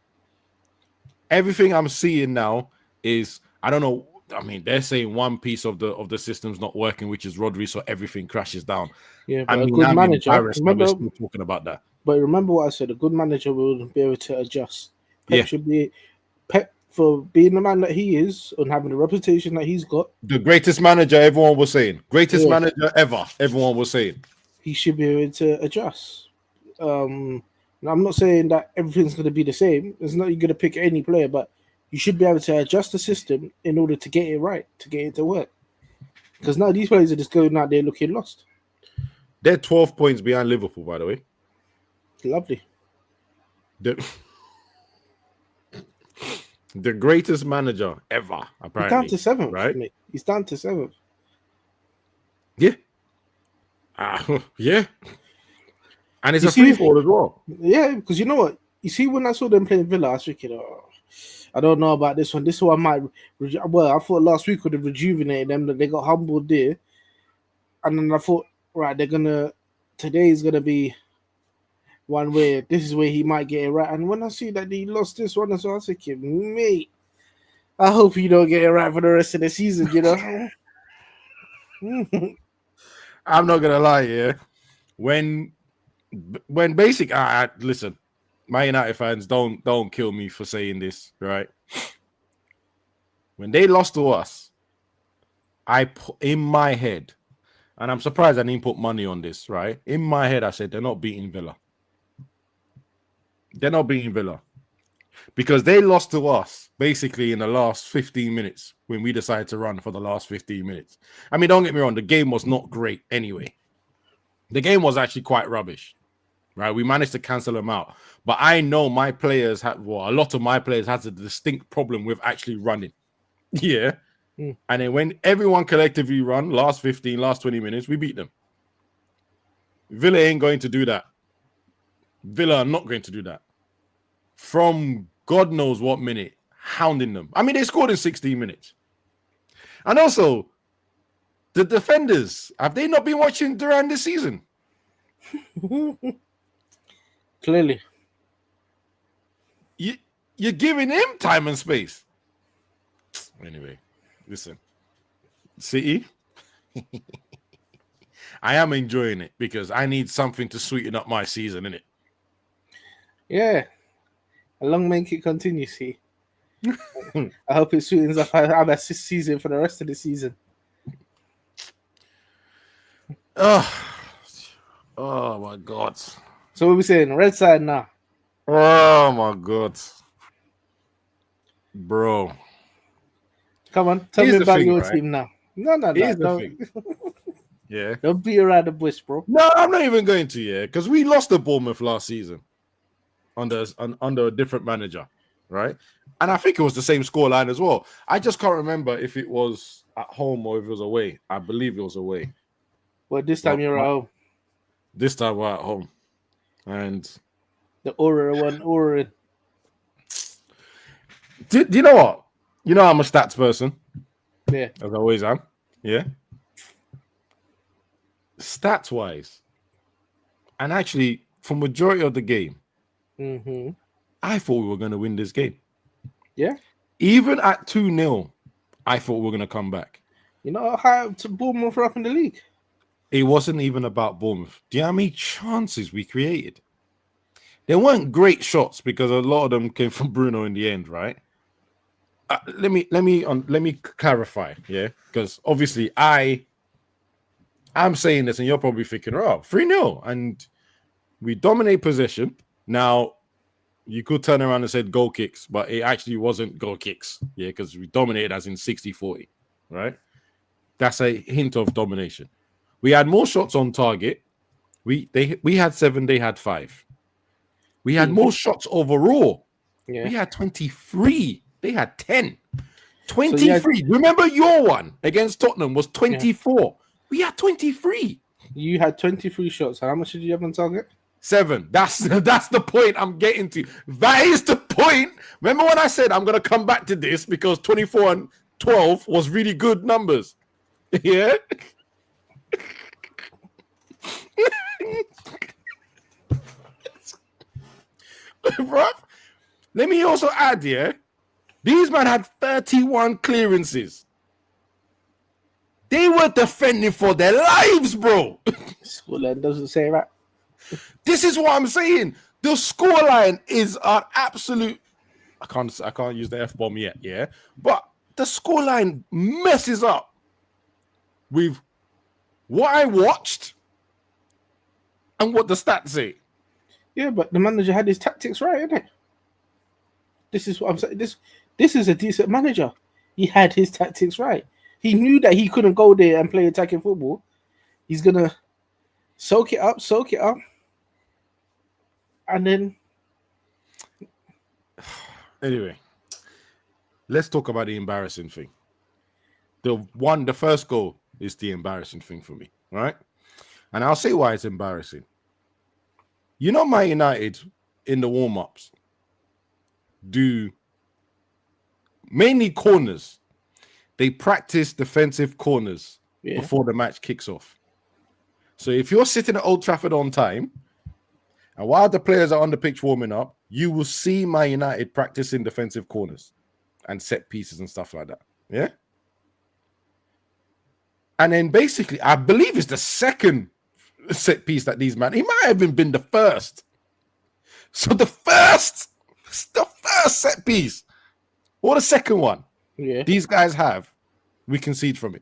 Everything I'm seeing now is, I don't know, I mean, they're saying one piece of the system's not working, which is Rodri, so everything crashes down. Yeah, but a good manager. Remember, we're still talking about that. But remember what I said, a good manager will be able to adjust. Pep should be for being the man that he is and having the reputation that he's got. The greatest manager, everyone was saying. Greatest manager ever, everyone was saying. He should be able to adjust. I'm not saying that everything's going to be the same. It's not you're going to pick any player, but you should be able to adjust the system in order to get it right, to get it to work. Because now these players are just going out there looking lost. They're 12 points behind Liverpool, by the way. Lovely. The greatest manager ever, apparently. He's down to 7th, right? Mate. He's down to 7th. Yeah. Yeah. And it's a free fall as well. Yeah, because you know what? You see, when I saw them playing Villa, I was thinking, I don't know about this one. This one might... Well, I thought last week would have rejuvenated them, that they got humbled there. And then I thought, right, today is going to be one where this is where he might get it right. And when I see that he lost this one, so I was thinking, mate, I hope you don't get it right for the rest of the season, you know? I'm not going to lie, yeah. When basic, listen, my United fans, don't kill me for saying this, right? When they lost to us, I put in my head, and I'm surprised I didn't put money on this, right? In my head, I said they're not beating Villa. They're not beating Villa. Because they lost to us basically in the last 15 minutes when we decided to run for the last 15 minutes. I mean, don't get me wrong, the game was not great anyway. The game was actually quite rubbish, right? We managed to cancel them out. But I know my players a lot of my players had a distinct problem with actually running. Yeah. And then when everyone collectively run, last 20 minutes, we beat them. Villa ain't going to do that. Villa are not going to do that. From God knows what minute, hounding them. I mean, they scored in 16 minutes. And also, the defenders, have they not been watching Duran this season? Clearly. You're giving him time and space. Anyway, listen. City, I am enjoying it because I need something to sweeten up my season, innit? Yeah. A long may it continue, see. I hope it sweetens up our season for the rest of the season. Oh my God. So what are we saying? Red side now. Oh my God. Bro. Come on, tell me about your team now. No. Yeah. Don't be around the bush, bro. No, I'm not even going to, because we lost to Bournemouth last season under a different manager, right? And I think it was the same scoreline as well. I just can't remember if it was at home or if it was away. I believe it was away. Well, this time you're at home. This time we're at home. And the Aura. Do you know what? You know I'm a stats person. Yeah. As I always am. Yeah. Stats-wise, and actually for majority of the game, I thought we were going to win this game. Yeah. Even at 2-0, I thought we were going to come back. You know how to Bournemouth up in the league? It wasn't even about Bournemouth. Do you know how many chances we created? They weren't great shots because a lot of them came from Bruno in the end, right? Let me clarify, yeah, because obviously I'm saying this and you're probably thinking, 3-0 and we dominate possession. Now you could turn around and say goal kicks, but it actually wasn't goal kicks, yeah, because we dominated as in 60-40, right? That's a hint of domination. We had more shots on target. We had 7, they had 5. We had more shots overall. Yeah. We had 23. They had 10. 23. So remember your one against Tottenham was 24. We had 23. You had 23 shots. How much did you have on target? 7. That's the point I'm getting to. That is the point. Remember when I said I'm gonna come back to this because 24 and 12 was really good numbers. Yeah. Bro, let me also add, yeah, these men had 31 clearances. They were defending for their lives, bro. Scoreline doesn't say that. This is what I'm saying. The scoreline is an absolute. I can't use the F-bomb yet, yeah. But the scoreline messes up with what I watched and what the stats say. Yeah, but the manager had his tactics right, innit? This is what I'm saying. This is a decent manager. He had his tactics right. He knew that he couldn't go there and play attacking football. He's gonna soak it up, and then. Anyway, let's talk about the embarrassing thing. The first goal is the embarrassing thing for me, right? And I'll say why it's embarrassing. You know, Man United in the warm-ups do mainly corners. They practice defensive corners before the match kicks off. So if you're sitting at Old Trafford on time, and while the players are on the pitch warming up, you will see Man United practicing defensive corners and set pieces and stuff like that. Yeah? And then basically, I believe it's the second set piece that these man, he might have even been the first. So the first set piece, or the second one, these guys have, we concede from it.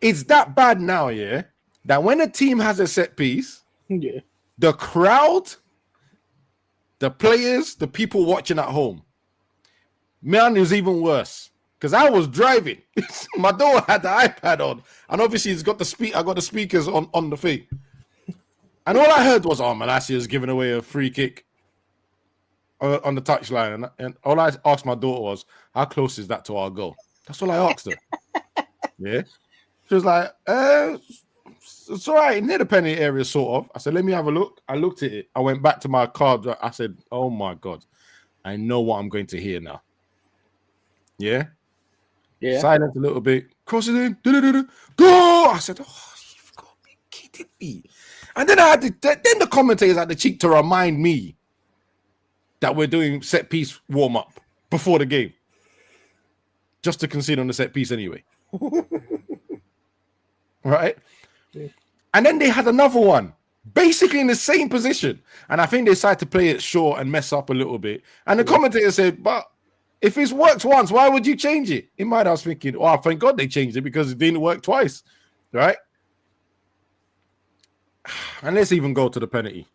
It's that bad now, yeah, that when a team has a set piece, the crowd, the players, the people watching at home, man, is even worse. Because I was driving. My daughter had the iPad on. And obviously I got the speakers on the thing. And all I heard was, Malassia's giving away a free kick on the touchline. And all I asked my daughter was, how close is that to our goal? That's all I asked her. Yeah. She was like, it's all right, near the penalty area, sort of. I said, let me have a look. I looked at it. I went back to my card. I said, oh my God, I know what I'm going to hear now. Yeah. Yeah. Silence a little bit. Cross it in. Go! I said, oh, you've got to be kidding me. And then then the commentators had the cheek to remind me that we're doing set piece warm up before the game, just to concede on the set piece anyway. Right? Yeah. And then they had another one, basically in the same position. And I think they decided to play it short and mess up a little bit. And the commentator said, but if it's worked once, why would you change it? In my mind, I was thinking, oh, thank God they changed it because it didn't work twice, right? And let's even go to the penalty.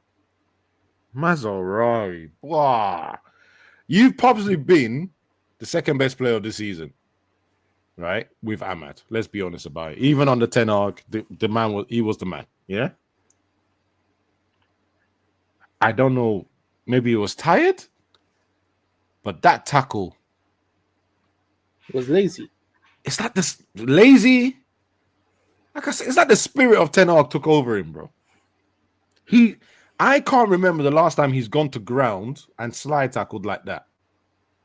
Mazarari, wow. You've probably been the second best player of the season, right? With Ahmad. Let's be honest about it. Even on the 10 arc, the man was the man, yeah? I don't know. Maybe he was tired? But that tackle was lazy. It's like this lazy. Like I said, it's like the spirit of Ten Hag took over him, bro. I can't remember the last time he's gone to ground and slide tackled like that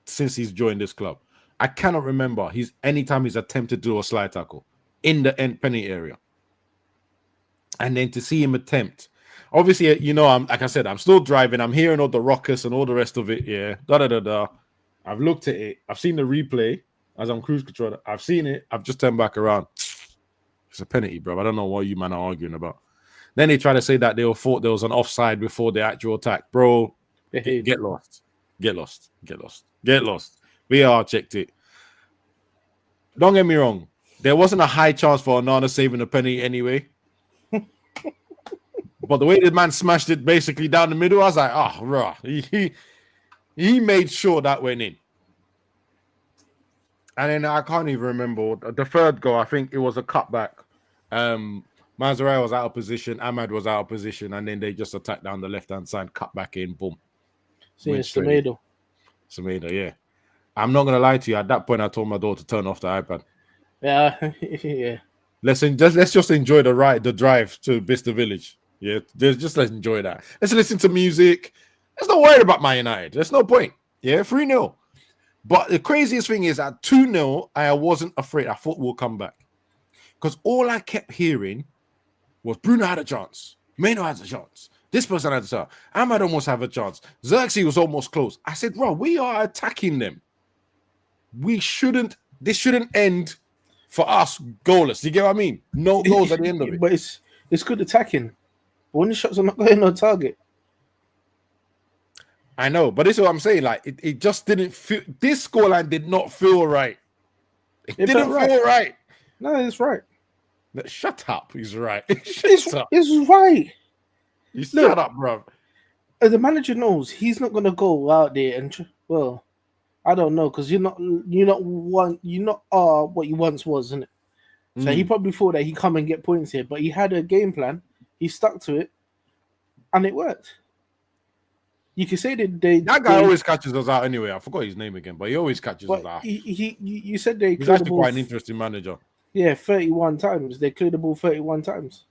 since he's joined this club. I cannot remember anytime he's attempted to do a slide tackle in the end penalty area. And then to see him attempt. Obviously, you know, like I said, I'm still driving. I'm hearing all the ruckus and all the rest of it. Yeah. I've looked at it. I've seen the replay as I'm cruise control. I've seen it. I've just turned back around. It's a penalty, bro. I don't know what you man are arguing about. Then they try to say that they thought there was an offside before the actual attack. Bro, get lost. Get lost. Get lost. Get lost. VAR checked it. Don't get me wrong. There wasn't a high chance for Onana saving a penalty anyway. But the way the man smashed it basically down the middle, I was like, oh, rah. He made sure that went in. And then I can't even remember. The third goal, I think it was a cutback. Mazraoui was out of position. Ahmad was out of position. And then they just attacked down the left-hand side, cut back in, boom. See, it's Semedo, yeah. I'm not going to lie to you. At that point, I told my daughter to turn off the iPad. Yeah, yeah. let's just enjoy the drive to Bicester Village. Yeah, let's enjoy that. Let's listen to music. Let's not worry about Man United. There's no point. Yeah, 3-0. But the craziest thing is at 2-0, I wasn't afraid. I thought we'll come back. Because all I kept hearing was Bruno had a chance. Maino has a chance. This person had a chance. Ahmad almost have a chance. Xerxes was almost close. I said, bro, we are attacking them. This shouldn't end for us goalless. You get what I mean? No goals at the end of it. But it's good attacking. But when the shots are not going on target. I know, but this is what I'm saying. Like, it just didn't feel. This scoreline did not feel right. It didn't feel right. No, it's right. Shut up. He's right. It's right. You shut up, bro. The manager knows he's not gonna go out there and I don't know, because you're not what you once was, isn't it? So he probably thought that he come and get points here, but he had a game plan. He stuck to it, and it worked. You can say that that guy always catches us out anyway. I forgot his name again, but he always catches us out. You said they he's actually quite an interesting manager. Yeah, 31 times. They cleared the ball 31 times.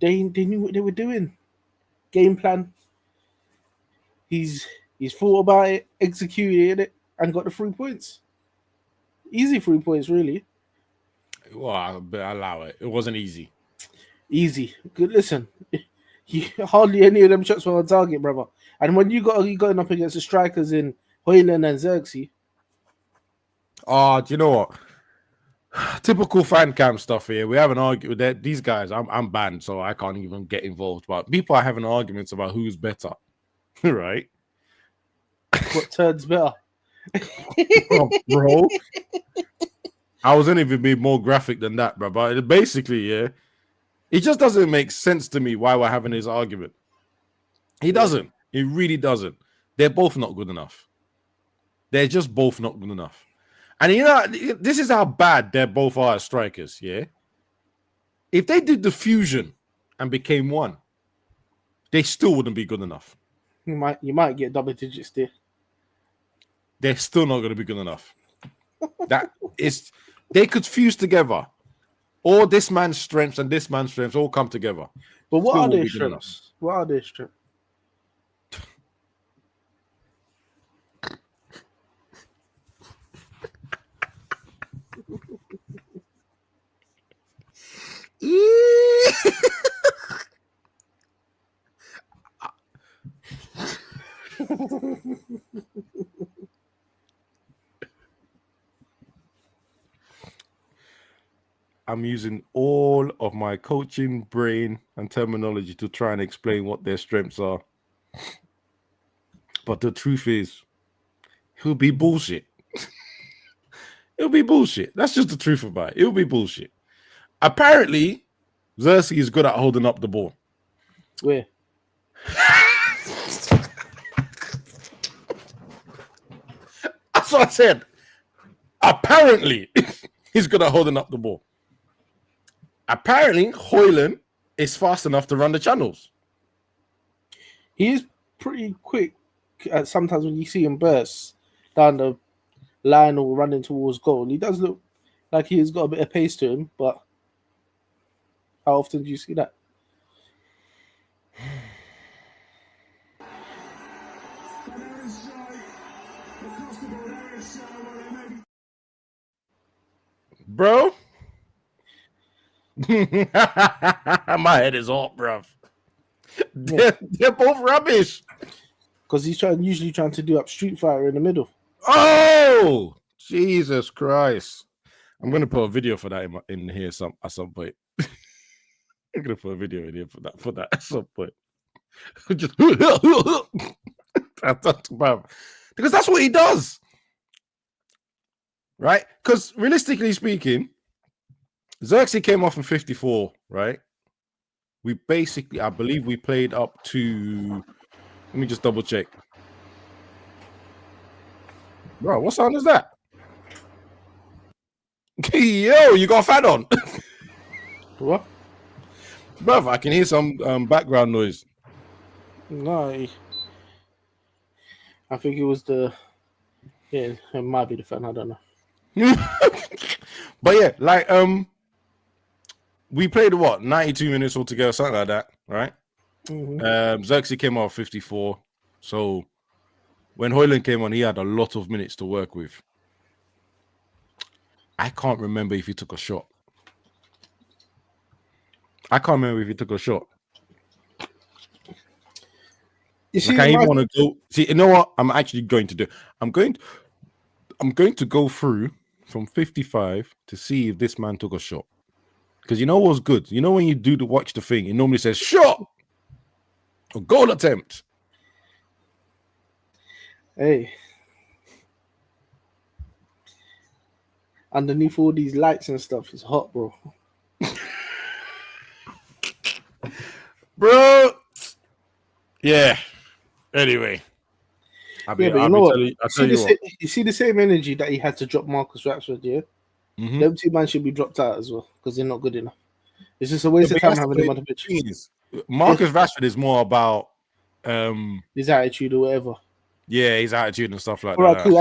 They knew what they were doing. Game plan. He's thought about it, executed it, and got the 3 points. Easy 3 points, really. Well, I'll allow it. It wasn't easy. Easy. Good. Listen, hardly any of them shots were on target, brother. And when you going up against the strikers in Højlund and Xerxes. Oh, do you know what? Typical fan cam stuff here. We have an argument with these guys. I'm banned, so I can't even get involved. But people are having arguments about who's better, right? What turd's better? Oh, bro, I was going to even be more graphic than that, bro. But basically, yeah, it just doesn't make sense to me why we're having this argument. He doesn't. He really doesn't. They're both not good enough. They're just both not good enough. And you know, this is how bad they both are as strikers, yeah? If they did the fusion and became one, they still wouldn't be good enough. You might get double digits there. They're still not going to be good enough. They could fuse together. All this man's strengths and this man's strengths all come together. But what are their strengths? What are their strengths? I'm using all of my coaching brain and terminology to try and explain what their strengths are. But the truth is, it'll be bullshit. It'll be bullshit. That's just the truth about it. It'll be bullshit. Apparently, Xerxes is good at holding up the ball. Where? That's what I said. Apparently, he's good at holding up the ball. Apparently, Højlund is fast enough to run the channels. He is pretty quick. Sometimes when you see him burst down the line or running towards goal, he does look like he's got a bit of pace to him, but how often do you see that? Bro, my head is hot, bro. They're both rubbish. Because he's usually trying to do up Street Fighter in the middle. Oh, Jesus Christ. I'm going to put a video for that in here at some point. I'm going to put a video in here for that at some point. Just because that's what he does. Right? Because realistically speaking, Xerxes came off in 54, right? I believe we played up to, let me just double check. Bro, what sound is that? Yo, you got a fan on? What? Bruv, I can hear some background noise. No, I think it was it might be the fan, I don't know. But yeah, like we played what 92 minutes altogether, something like that, right? Mm-hmm. Xerxes came off 54. So when Hoyland came on, he had a lot of minutes to work with. I can't remember if he took a shot. You see, Like I even want to go. See, you know what? I'm actually going to do. I'm going to go through from 55 to see if this man took a shot. Because you know what's good? You know when you do watch the thing, it normally says shot or goal attempt. Hey, underneath all these lights and stuff, it's hot, bro. Bro. Yeah. Anyway. But you know what? You see the same energy that he had to drop Marcus Rashford, yeah? Mm-hmm. Them two men should be dropped out as well because they're not good enough. It's just a waste of time having him on the pitch. Marcus Rashford is more about his attitude or whatever. Yeah, his attitude and stuff like that. Cool.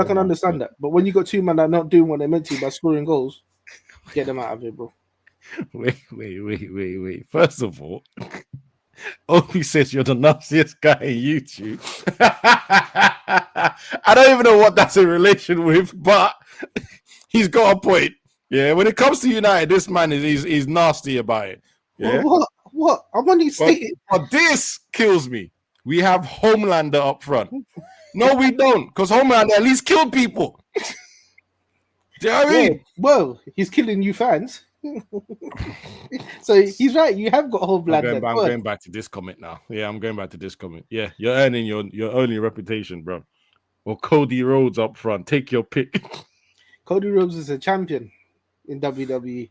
I can understand that. But when you got two men that are not doing what they're meant to by scoring goals, get them out of it, bro. Wait. First of all, Opie says you're the nastiest guy in YouTube. I don't even know what that's in relation with, but he's got a point. Yeah, when it comes to United, this man is nasty about it. Yeah. What? I'm only stating. But this kills me. We have Homelander up front. No, we don't, because Homelander at least killed people. Do you know what I mean? Well, he's killing you fans. So he's right. You have got Homelander. I'm going back to this comment now. Yeah, I'm going back to this comment. Yeah, you're earning your only reputation, bro. Or Cody Rhodes up front. Take your pick. Cody Rhodes is a champion in WWE.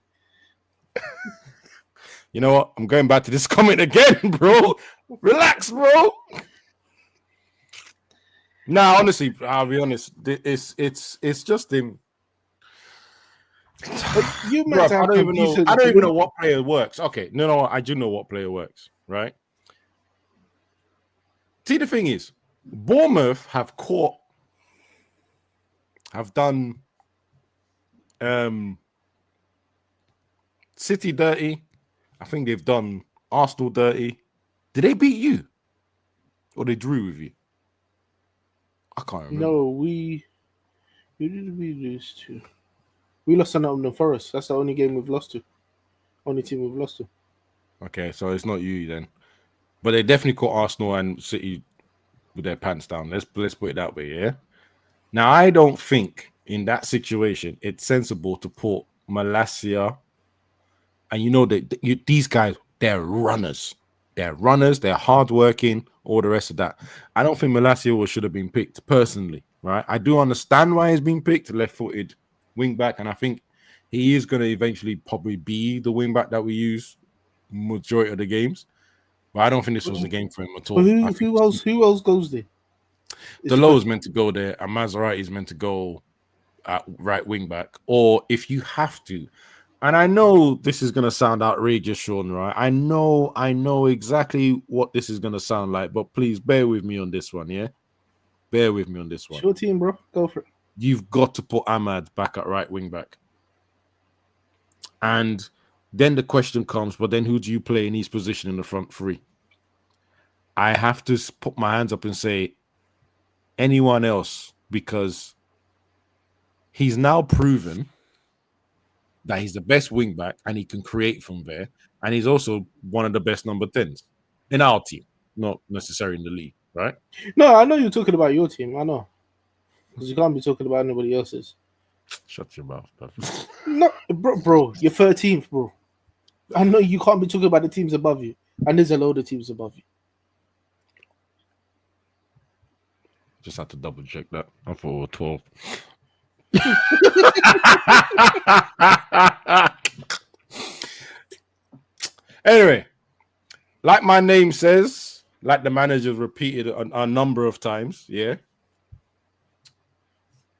You know what? I'm going back to this comment again, bro. Relax, bro. Nah, honestly, I'll be honest. It's just him. Bro, I don't even know what player works. Okay, no, I do know what player works, right? See, the thing is, Bournemouth have done City dirty. I think they've done Arsenal dirty. Did they beat you? Or they drew with you? I can't remember. No, who did we lose to? We lost to Nottingham Forest. That's the only game we've lost to. Only team we've lost to. Okay, so it's not you then. But they definitely caught Arsenal and City with their pants down. Let's put it that way, yeah? Now, I don't think in that situation it's sensible to put Malacia. And you know that these guys, they're runners. They're hardworking, all the rest of that. I don't think Malacia should have been picked personally, right? I do understand why he's been picked, left-footed wing back, and I think he is going to eventually probably be the wing back that we use majority of the games. But I don't think this was the game for him at all. Who else goes there? Delow is meant to go there, and Maserati is meant to go at right wing back. Or if you have to, and I know this is going to sound outrageous, Sean, right? I know exactly what this is going to sound like, but please bear with me on this one, yeah? Bear with me on this one. It's your team, bro. Go for it. You've got to put Ahmad back at right wing back. And then the question comes, but then who do you play in his position in the front three? I have to put my hands up and say anyone else, because he's now proven that he's the best wing back and he can create from there. And he's also one of the best number 10s in our team, not necessarily in the league, right? No, I know you're talking about your team. I know. Because you can't be talking about anybody else's. Shut your mouth, bro. No, bro, you're 13th, bro. I know you can't be talking about the teams above you. And there's a load of teams above you. Just had to double check that. I thought we were 12. Anyway, like my name says, like the manager's repeated a number of times, yeah.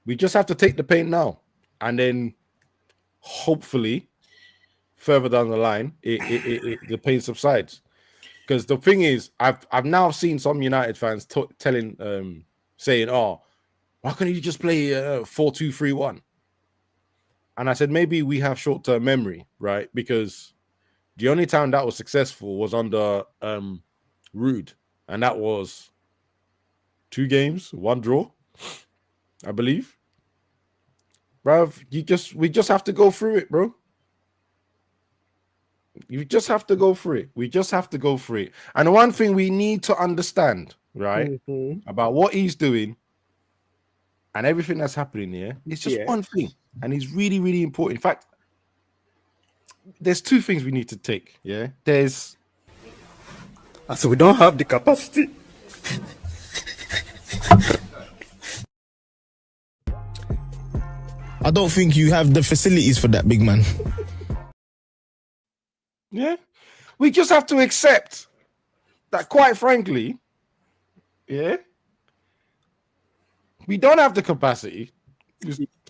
We just have to take the pain now, and then hopefully, further down the line, the pain subsides. Because the thing is, I've now seen some United fans saying, "Oh, why can't you just play 4-2-3-1?" And I said, maybe we have short-term memory, right? Because the only time that was successful was under Rude. And that was 2 games, 1 draw, I believe. Bruv, we just have to go through it, bro. You just have to go through it. We just have to go through it. And the one thing we need to understand, right, about what he's doing and everything that's happening here, it's just one thing. And it's really, really important. In fact, there's 2 things we need to take. Yeah. There's. So we don't have the capacity. I don't think you have the facilities for that, big man. Yeah. We just have to accept that, quite frankly, yeah, we don't have the capacity.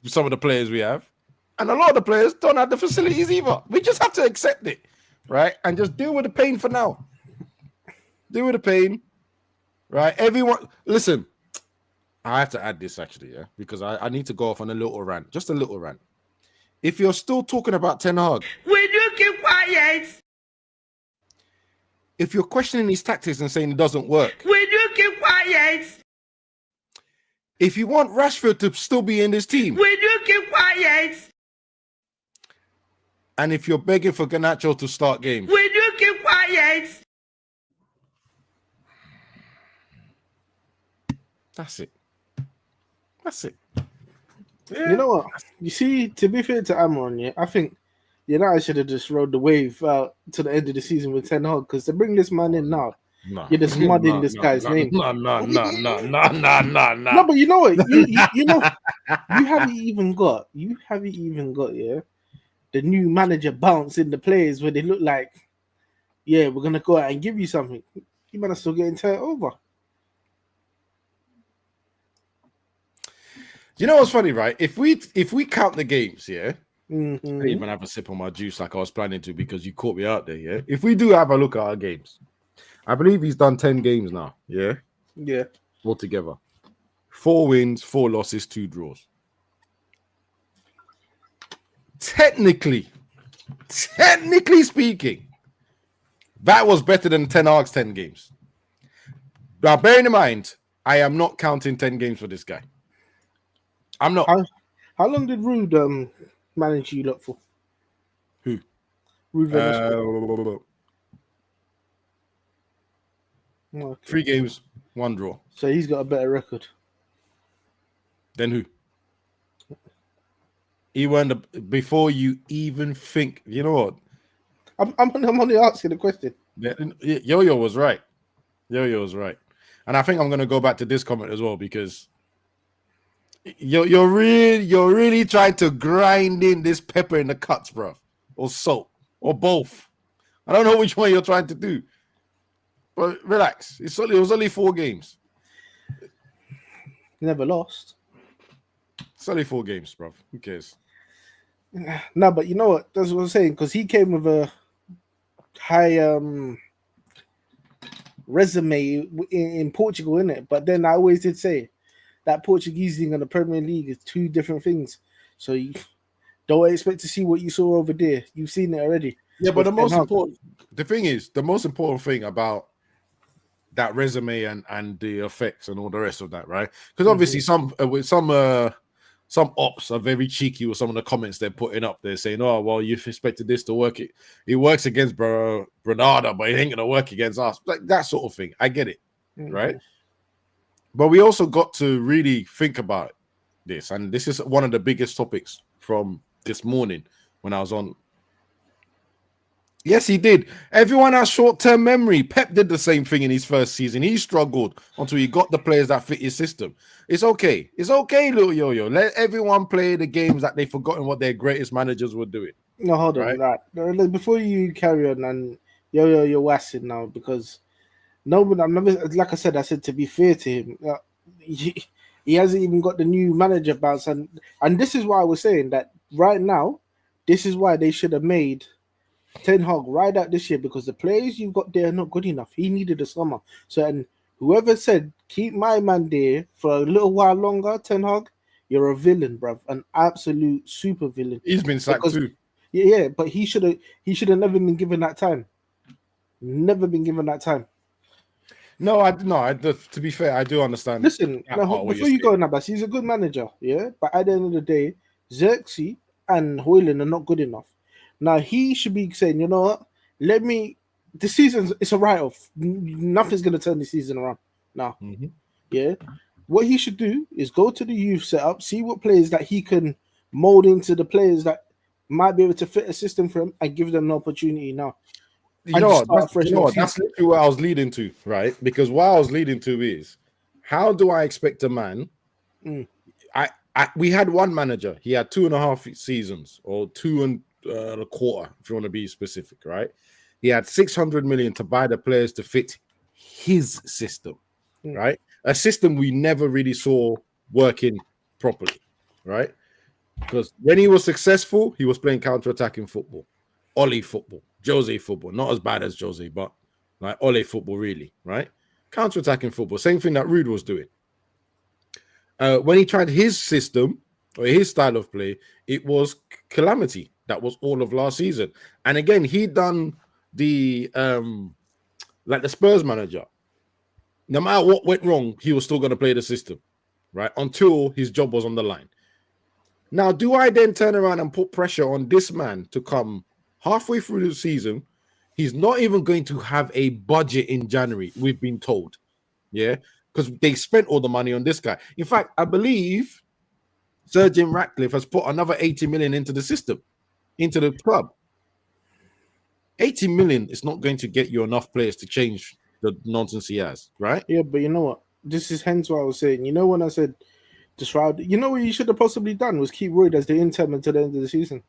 Some of the players we have, and a lot of the players don't have the facilities either. We just have to accept it, right? And just deal with the pain for now. Deal with the pain, right? Everyone, listen, I have to add this actually, yeah, because I need to go off on a little rant, just a little rant. If you're still talking about Ten Hag, will you keep quiet? If you're questioning his tactics and saying it doesn't work, will you keep quiet? If you want Rashford to still be in this team, will you keep quiet? And if you're begging for Garnacho to start games, will you keep quiet? That's it. That's it. Yeah. You know what? You see, to be fair to Amron, yeah, I think United should have just rode the wave out to the end of the season with Ten Hag, because to bring this man in now, you're just mudding this guy's name. No. No, but you know what? You know, you haven't even got, yeah, the new manager bouncing the players where they look like, yeah, we're gonna go out and give you something. You might still getting turned over. You know what's funny, right? If we count the games, yeah, I Mm-hmm. didn't even have a sip on my juice like I was planning to because you caught me out there, yeah. If we do have a look at our games, I believe he's done 10 games now, yeah, altogether. 4 wins, 4 losses, 2 draws. Technically speaking, that was better than Ten Hag's 10 games. Now, bearing in mind, I am not counting 10 games for this guy. I'm not. How long did Rude manage you lot for? Who? Rude Venezuela. Okay. 3 games, 1 draw. So he's got a better record. Then who? He won before you even think. You know what? I'm only asking the question. Yo-Yo was right. Yo-Yo was right. And I think I'm going to go back to this comment as well, because you're really trying to grind in this pepper in the cuts, bro, or salt, or both. I don't know which one you're trying to do, but relax. It was only 4 games. Never lost. It's only 4 games, bro. Who cares? No, but you know what? That's what I'm saying, because he came with a high resume in Portugal, innit? But then I always did say that Portuguese league and the Premier League is 2 different things. So you don't expect to see what you saw over there. You've seen it already. Yeah, but the most important thing about that resume and the effects and all the rest of that, right? Because obviously some ops are very cheeky with some of the comments they're putting up. They're saying, "Oh, well, you've expected this to work. It works against Granada, but it ain't gonna work against us." Like that sort of thing. I get it, right? But we also got to really think about this, and this is one of the biggest topics from this morning when I was on. Yes, he did. Everyone has short-term memory. Pep did the same thing in his first season. He struggled until he got the players that fit his system. It's okay. It's okay, little Yo-Yo. Let everyone play the games that they've forgotten what their greatest managers were doing. No, hold on. Right? Before you carry on, and Yo-Yo, you're wassing now, because nobody, I'm never, like I said to be fair to him, he hasn't even got the new manager bounce. And this is why I was saying that right now, this is why they should have made Ten Hag ride out this year, because the players you've got there are not good enough. He needed a summer. So, and whoever said keep my man there for a little while longer, Ten Hag, you're a villain, bruv, an absolute super villain. He's been sacked Because too. yeah, but he should have never been given that time. Never been given that time. No, to be fair, I do understand. Listen, that now, part of what before you're you go, saying. Nabas, he's a good manager, yeah. But at the end of the day, Xerxes and Hoyland are not good enough. Now he should be saying, you know what? Let me. The season's it's a write-off. Nothing's gonna turn the season around now. Mhm. Yeah. What he should do is go to the youth setup, see what players that he can mold into the players that might be able to fit a system for him, and give them an opportunity now. You And know just what? start fresh next That's season. literally what I was leading to, right? Because what I was leading to is, how do I expect a man? Mm. We had one manager. He had 2.5 seasons, or 2.25, if you want to be specific, right? He had 600 million to buy the players to fit his system, right? A system we never really saw working properly, right? Because when he was successful, he was playing counter-attacking football, Ole football, Jose football, not as bad as Jose, but like Ole football, really, right? Counter-attacking football, same thing that Rude was doing. When he tried his system or his style of play, it was calamity. That was all of last season. And again, he done the like the Spurs manager. No matter what went wrong, he was still going to play the system, right? Until his job was on the line. Now, do I then turn around and put pressure on this man to come halfway through the season? He's not even going to have a budget in January, we've been told. Yeah, because they spent all the money on this guy. In fact, I believe Sir Jim Ratcliffe has put another 80 million into the system, into the club. 80 million is not going to get you enough players to change the nonsense he has, right? Yeah, but you know what? This is hence what I was saying. You know, when I said the Shroud, you know what you should have possibly done was keep Royd as the interim until the end of the season.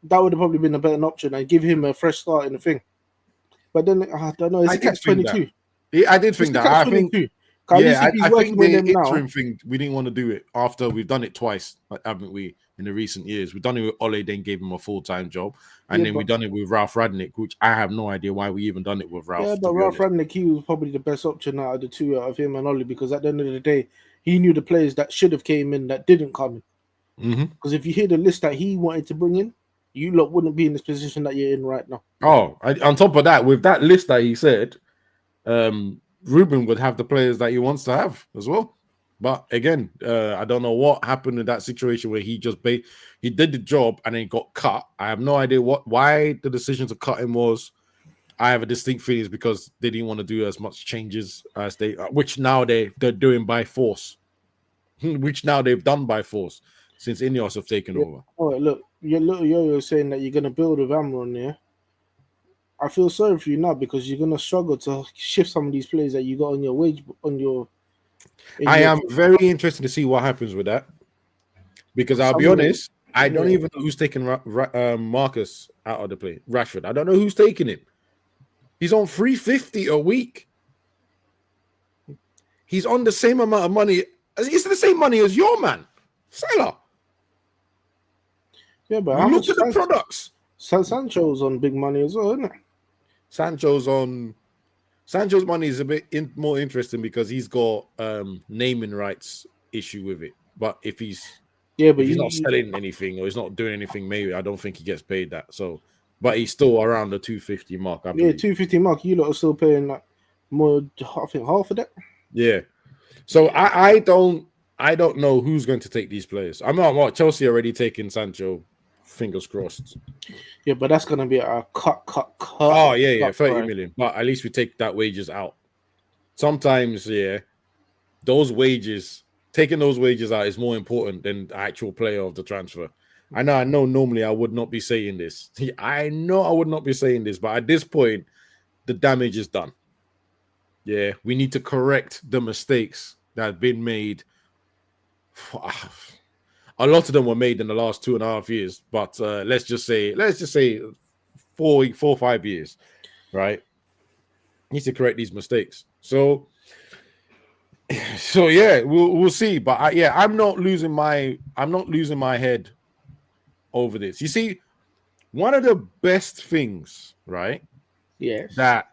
That would have probably been a better option and give him a fresh start in the thing. But then I don't know. It's a catch-22. Yeah, I did think that. I think, At least if he's I working think with the them now. interim thing, we didn't want to do it after we've done it twice, haven't we? In the recent years, we've done it with Ole, then gave him a full-time job, and then we've done it with Ralph Radnick, which I have no idea why we even done it with Ralph. Yeah, but Ralph Radnick, he was probably the best option out of the two, out of him and Ole, because at the end of the day, he knew the players that should have came in that didn't come in. Because if you hear the list that he wanted to bring in, you lot wouldn't be in this position that you're in right now. Oh, on top of that, with that list that he said, Ruben would have the players that he wants to have as well. But again, I don't know what happened in that situation where he just he did the job and then got cut. I have no idea why the decision to cut him was. I have a distinct feeling it's because they didn't want to do as much changes as they, which now they're doing by force, which now they've done by force since Ineos have taken over. Oh, look, you're saying that you're going to build with Amron, yeah? I feel sorry for you now because you're going to struggle to shift some of these players that you got on your wage, I am very interested to see what happens with that, because I'll be honest, I don't even know who's taking Marcus out of the play. Rashford, I don't know who's taking him. He's on 350 a week. He's on the same amount of money. It's the same money as your man, Salah. Yeah, but look at the products. Sancho's on big money as well, isn't it? Sancho's money is a bit more interesting because he's got naming rights issue with it. But if he's not selling anything or he's not doing anything, maybe I don't think he gets paid that. So, but he's still around the 250 mark. I believe. 250 mark. You lot are still paying like more. I think half of that. Yeah. So I don't know who's going to take these players. I'm not. What Chelsea already taking Sancho. Fingers crossed. Yeah, but that's gonna be a cut. Oh yeah, 30 million. But at least we take that wages out. Sometimes, taking those wages out is more important than the actual player of the transfer. I know. Normally, I would not be saying this. I know I would not be saying this, but at this point, the damage is done. Yeah, we need to correct the mistakes that have been made. A lot of them were made in the last 2.5 years, but let's just say 4 or 5 years, right? Need to correct these mistakes. So yeah, we'll see. But I'm not losing my head over this. You see, one of the best things, right? Yes, that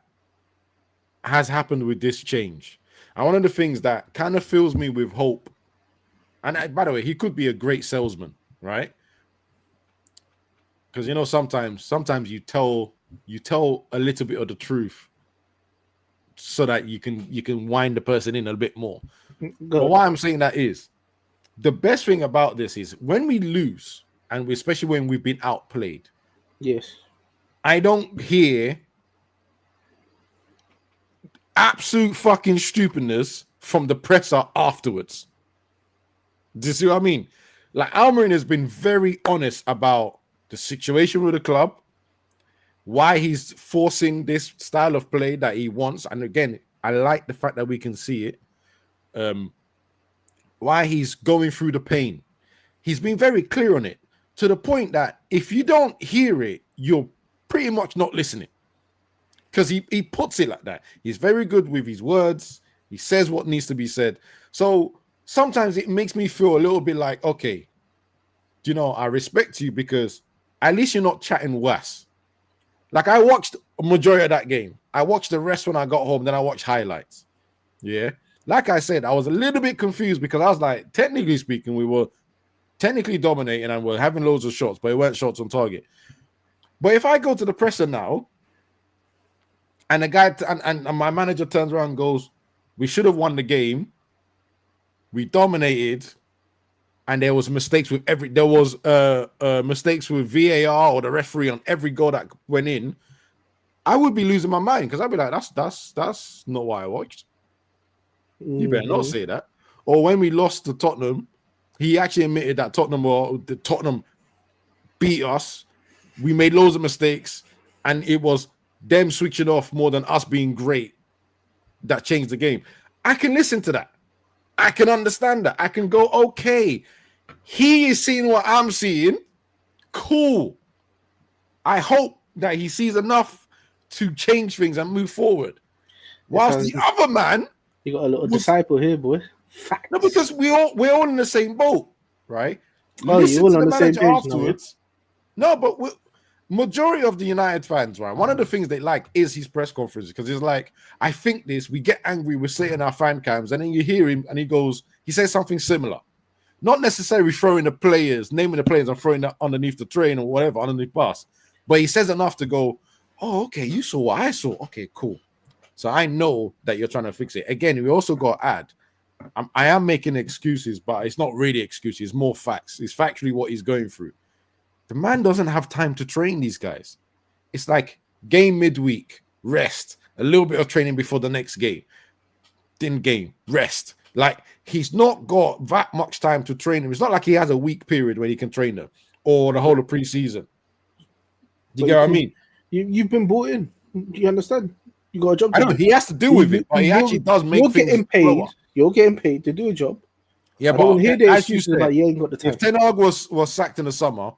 has happened with this change, and one of the things that kind of fills me with hope And by the way, he could be a great salesman, right? Because sometimes you tell a little bit of the truth so that you can wind the person in a bit more. But why I'm saying that is the best thing about this is when we lose, and especially when we've been outplayed. Yes. I don't hear absolute fucking stupidness from the presser afterwards. Do you see what I mean? Like Almiron has been very honest about the situation with the club, why he's forcing this style of play that he wants. And again, I like the fact that we can see it. Why he's going through the pain. He's been very clear on it to the point that if you don't hear it, you're pretty much not listening. Because he puts it like that. He's very good with his words. He says what needs to be said. So sometimes it makes me feel a little bit like, okay, I respect you because at least you're not chatting worse. Like I watched a majority of that game. I watched the rest when I got home. Then I watched highlights. Yeah. Like I said, I was a little bit confused because I was like, technically speaking, we were technically dominating and we're having loads of shots, but it weren't shots on target. But if I go to the presser now, and the guy and my manager turns around and goes, "We should have won the game. We dominated, and there was mistakes with mistakes with VAR or the referee on every goal that went in." I would be losing my mind because I'd be like, "That's not what I watched." You better not say that. Or when we lost to Tottenham, he actually admitted that Tottenham beat us. We made loads of mistakes, and it was them switching off more than us being great that changed the game. I can listen to that. I can understand that. I can go, okay, he is seeing what I'm seeing. Cool. I hope that he sees enough to change things and move forward. Whilst the other man, you got a little disciple here, boy. Facts. No, because we're all in the same boat, right? Oh, you're all on the same page afterwards. No, but majority of the United fans, right? One of the things they like is his press conferences because it's like, I think this, we get angry, we say in our fan cams, and then you hear him and he says something similar. Not necessarily naming the players and throwing that underneath the train or whatever, underneath the bus. But he says enough to go, oh, okay, you saw what I saw. Okay, cool. So I know that you're trying to fix it. Again, we also got to add, I am making excuses, but it's not really excuses. It's more facts. It's factually what he's going through. The man doesn't have time to train these guys. It's like game midweek, rest, a little bit of training before the next game. Then game, rest. Like he's not got that much time to train them. It's not like he has a week period where he can train them or the whole of preseason. You get what I mean? You've been brought in. Do you understand? You got a job. I know he has to deal with it, but he actually does make you're things getting paid. slower. You're getting paid to do a job. Yeah, but as you said, like you ain't got the time. If Ten Hag was sacked in the summer,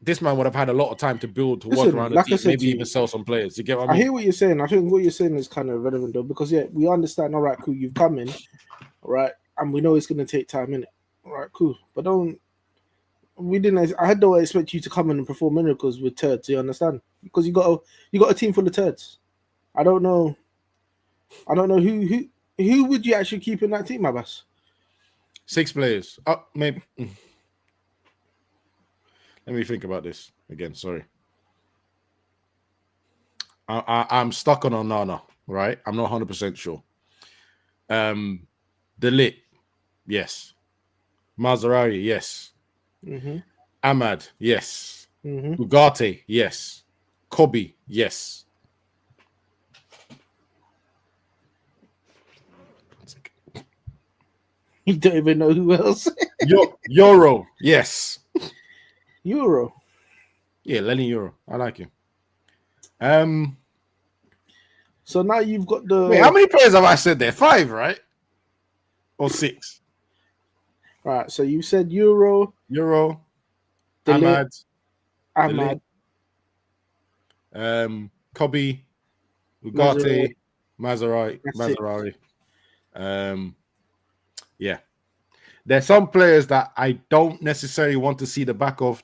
this man would have had a lot of time to build, to work around the team, maybe even sell some players. You get what I mean? I hear what you're saying. I think what you're saying is kind of relevant though, because we understand. All right, cool. You've come in, all right, and we know it's going to take time, innit? All right, cool. But don't expect you to come in and perform miracles with turds. You understand? Because you got a team full of turds. I don't know who would you actually keep in that team, Abbas? 6 players. Maybe. Let me think about this again. Sorry. I'm stuck on Onana, right? I'm not 100% sure. De Ligt, yes. Maserati, yes. Mm-hmm. Ahmad, yes. Mm-hmm. Ugarte, yes. Kobe, yes. You don't even know who else. Euro, yes. Euro. Yeah, Lenny Euro. I like him. So now you've got the. Wait, how many players have I said there? 5, right? Or 6? Right. So you said Euro, Ahmad, Kobe, Ugarte, Maserati. Yeah. There's some players that I don't necessarily want to see the back of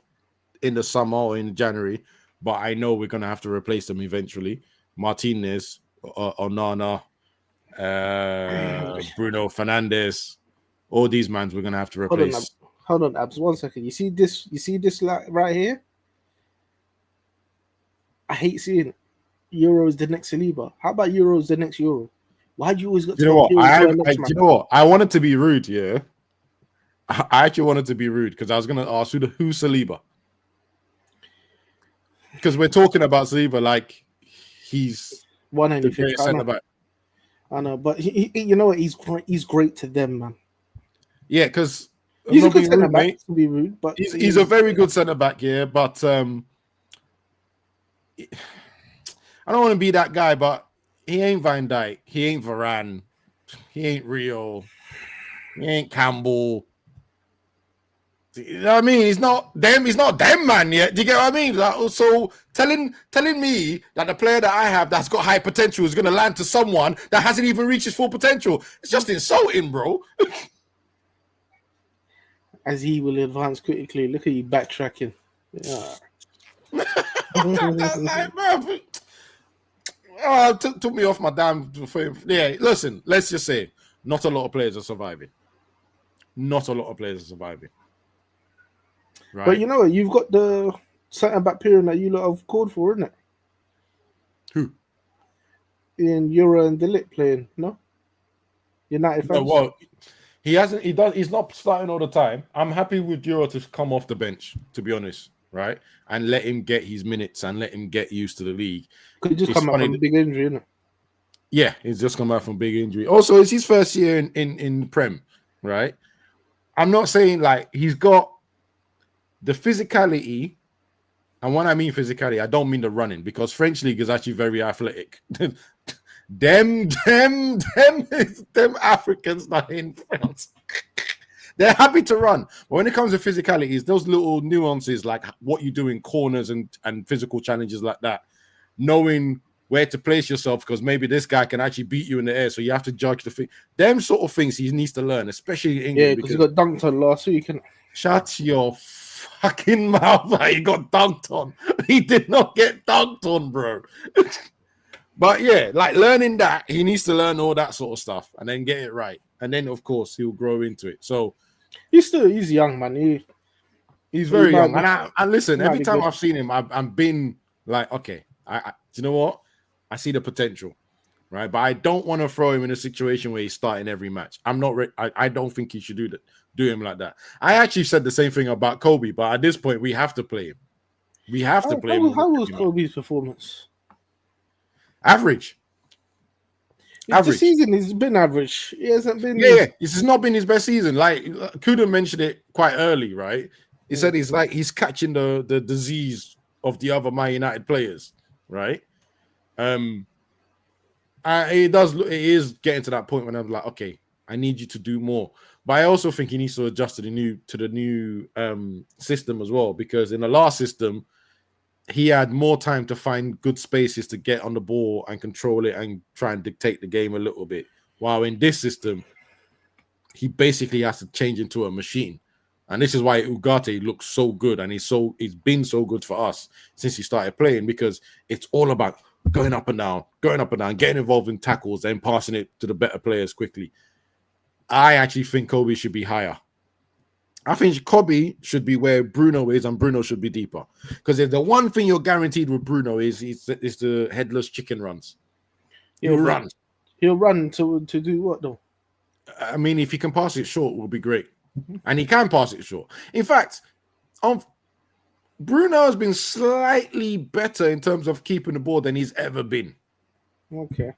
in the summer or in January, but I know we're going to have to replace them eventually. Martinez, Onana, Bruno Fernandes, all these mans we're gonna have to replace. Hold on, Abs. 1 second. You see this? Like right here? I hate seeing it. Euro is the next Saliba. How about Euro is the next Euro? Why do you always got to You know what? next You know what? I wanted to be rude. Yeah, I actually wanted to be rude because I was gonna ask who's Saliba. Because we're talking about Saliba like he's one the great centre back. I know, but he, you know what? He's great to them, man. Yeah, because he's a good centre back. To be rude, but he's a very good centre back. Yeah, but I don't want to be that guy, but he ain't Van Dijk, he ain't Varane, he ain't Rio, he ain't Campbell. You know what I mean? He's not them man yet. Do you get what I mean? Like, so telling me that the player that I have that's got high potential is going to land to someone that hasn't even reached his full potential. It's just insulting, bro. As he will advance critically. Look at you backtracking. Yeah. Took me off my damn frame. Yeah, listen, let's just say not a lot of players are surviving. Not a lot of players are surviving. Right. But you know what? You've got the centre back pairing that you lot have called for, isn't it? Who? In Euro and Delict playing, no? United fans? No, well, he's not starting all the time. I'm happy with Euro to come off the bench, to be honest, right? And let him get his minutes and let him get used to the league. Could he just come out from a big injury, isn't it? Yeah, he's just come out from big injury. Also, it's his first year in Prem, right? I'm not saying like he's got the physicality, and when I mean physicality, I don't mean the running, because French league is actually very athletic. them Africans that in France, they're happy to run. But when it comes to physicality, it's those little nuances like what you do in corners and physical challenges like that, knowing where to place yourself, because maybe this guy can actually beat you in the air, so you have to judge the thing. Them sort of things he needs to learn, especially in England. Yeah, because he got dunked on last week. Shut your fucking mouth. He got dunked on. He did not get dunked on, bro. But yeah, like learning that, he needs to learn all that sort of stuff and then get it right. And then, of course, he'll grow into it. So he's young, man. He's very young. And listen, every time I've seen him, I've been like, okay, do you know what? I see the potential, right? But I don't want to throw him in a situation where he's starting every match. I'm not. I don't think he should do that. Do him like that. I actually said the same thing about Kobe, but at this point, we have to play him. We have to play him. How was Kobe's performance? Average. The season has been average. It hasn't been. Yeah. This has not been his best season. Like Kuda mentioned it quite early, right? He said he's catching the disease of the other Man United players, right? It is getting to that point when I'm like, okay, I need you to do more. But I also think he needs to adjust to the new system as well, because in the last system, he had more time to find good spaces to get on the ball and control it and try and dictate the game a little bit. While in this system, he basically has to change into a machine. And this is why Ugarte looks so good, and he's been so good for us since he started playing, because it's all about going up and down, getting involved in tackles, and passing it to the better players quickly. I actually think Kobe should be higher. I think Kobe should be where Bruno is, and Bruno should be deeper. Because if the one thing you're guaranteed with Bruno is the headless chicken runs. He'll run to do what though? I mean, if he can pass it short, will be great. And he can pass it short. In fact, Bruno has been slightly better in terms of keeping the ball than he's ever been. Okay.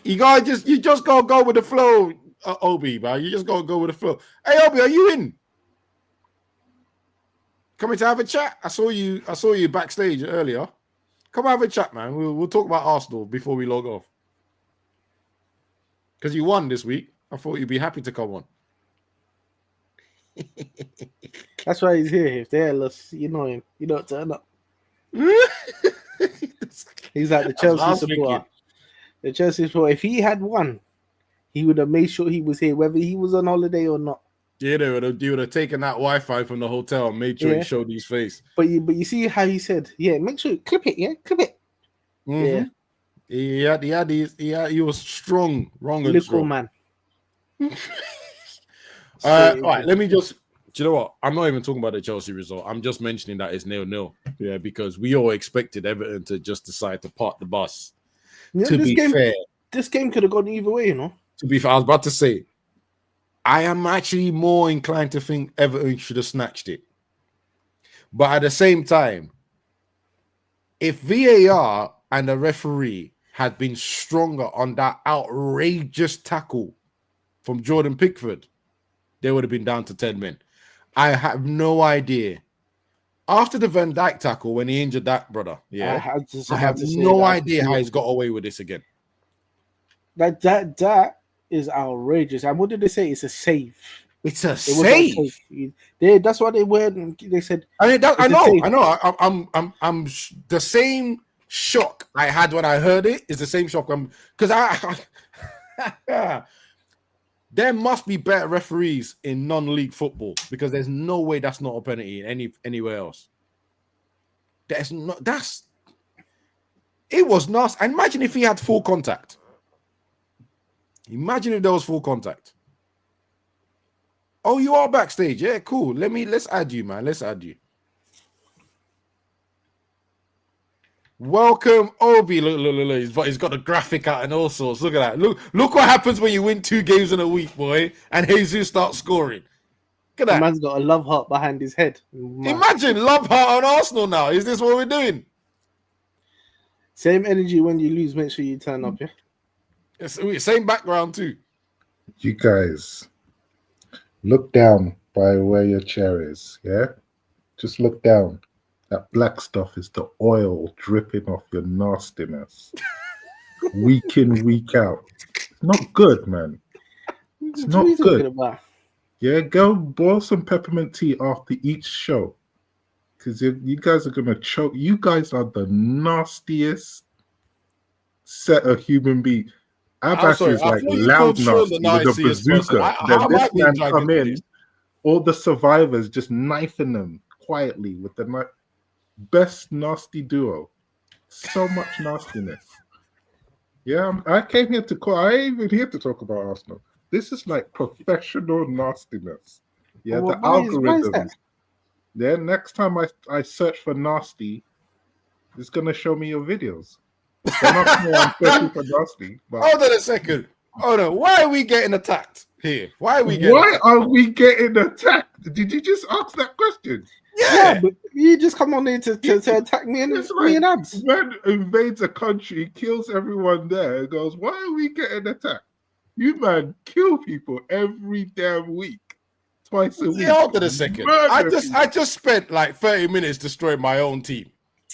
You just gotta go with the flow, Obi, man. You just gotta go with the flow. Hey, Obi, are you in? Coming to have a chat? I saw you backstage earlier. Come have a chat, man. We'll talk about Arsenal before we log off. Because you won this week. I thought you'd be happy to come on. That's why he's here. If they're lost, you know him. You don't turn up. He's like the Chelsea supporter. The Chelsea supporter. If he had won, he would have made sure he was here, whether he was on holiday or not. Yeah, he would have taken that Wi-Fi from the hotel and made sure he showed his face. But you see how he said, yeah, make sure you clip it, yeah, clip it. Mm-hmm. Yeah. He was strong, wrong and Little strong. man. All right, let me just. Do you know what? I'm not even talking about the Chelsea result. I'm just mentioning that it's 0-0. Yeah, because we all expected Everton to just decide to park the bus. You know, To be fair, this game could have gone either way, you know. To be fair, I was about to say, I am actually more inclined to think Everton should have snatched it. But at the same time, if VAR and the referee had been stronger on that outrageous tackle from Jordan Pickford, they would have been down to 10 men. I have no idea. After the Van Dijk tackle, when he injured that brother, I have no idea how he's got away with this again. That is outrageous. And what did they say? It's a save. It's a save. That's what they were. They said. I know. I'm the same shock I had when I heard it is the same shock. Because there must be better referees in non-league football because there's no way that's not a penalty anywhere else. It was nasty. And imagine if he had full contact. Imagine if there was full contact. Oh, you are backstage. Yeah, cool. Let's add you, man. Let's add you. Welcome, Obi. Look. He's got a graphic out and all sorts. Look at that. Look what happens when you win 2 games in a week, boy, and Jesus starts scoring. Look at that. The man's got a love heart behind his head. Man. Imagine love heart on Arsenal now. Is this what we're doing? Same energy when you lose. Make sure you turn up, yeah? Same background too. You guys, look down by where your chair is, yeah? Just look down. That black stuff is the oil dripping off your nastiness. Week in, week out. It's not good, man. It's not good. Yeah, go boil some peppermint tea after each show. Because you guys are going to choke. You guys are the nastiest set of human beings. Abbas is like loud nasty with a bazooka. Then this man come in, all the survivors just knifing them quietly with the knife. Best nasty duo. So much nastiness. Yeah, I came here to call. I ain't even here to talk about Arsenal. This is like professional nastiness. Yeah, the algorithms. Then next time I search for nasty, it's gonna show me your videos. I'm searching for nasty. But... Hold on a second. Hold on. Why are we getting attacked here? Why are we getting attacked? Did you just ask that question? Yeah, but you just come on there to attack me and me and Abs. Man invades a country, kills everyone there, and goes, "Why are we getting attacked? You man kill people every damn week, twice a week." Yeah, hold on a second. I just spent like 30 minutes destroying my own team.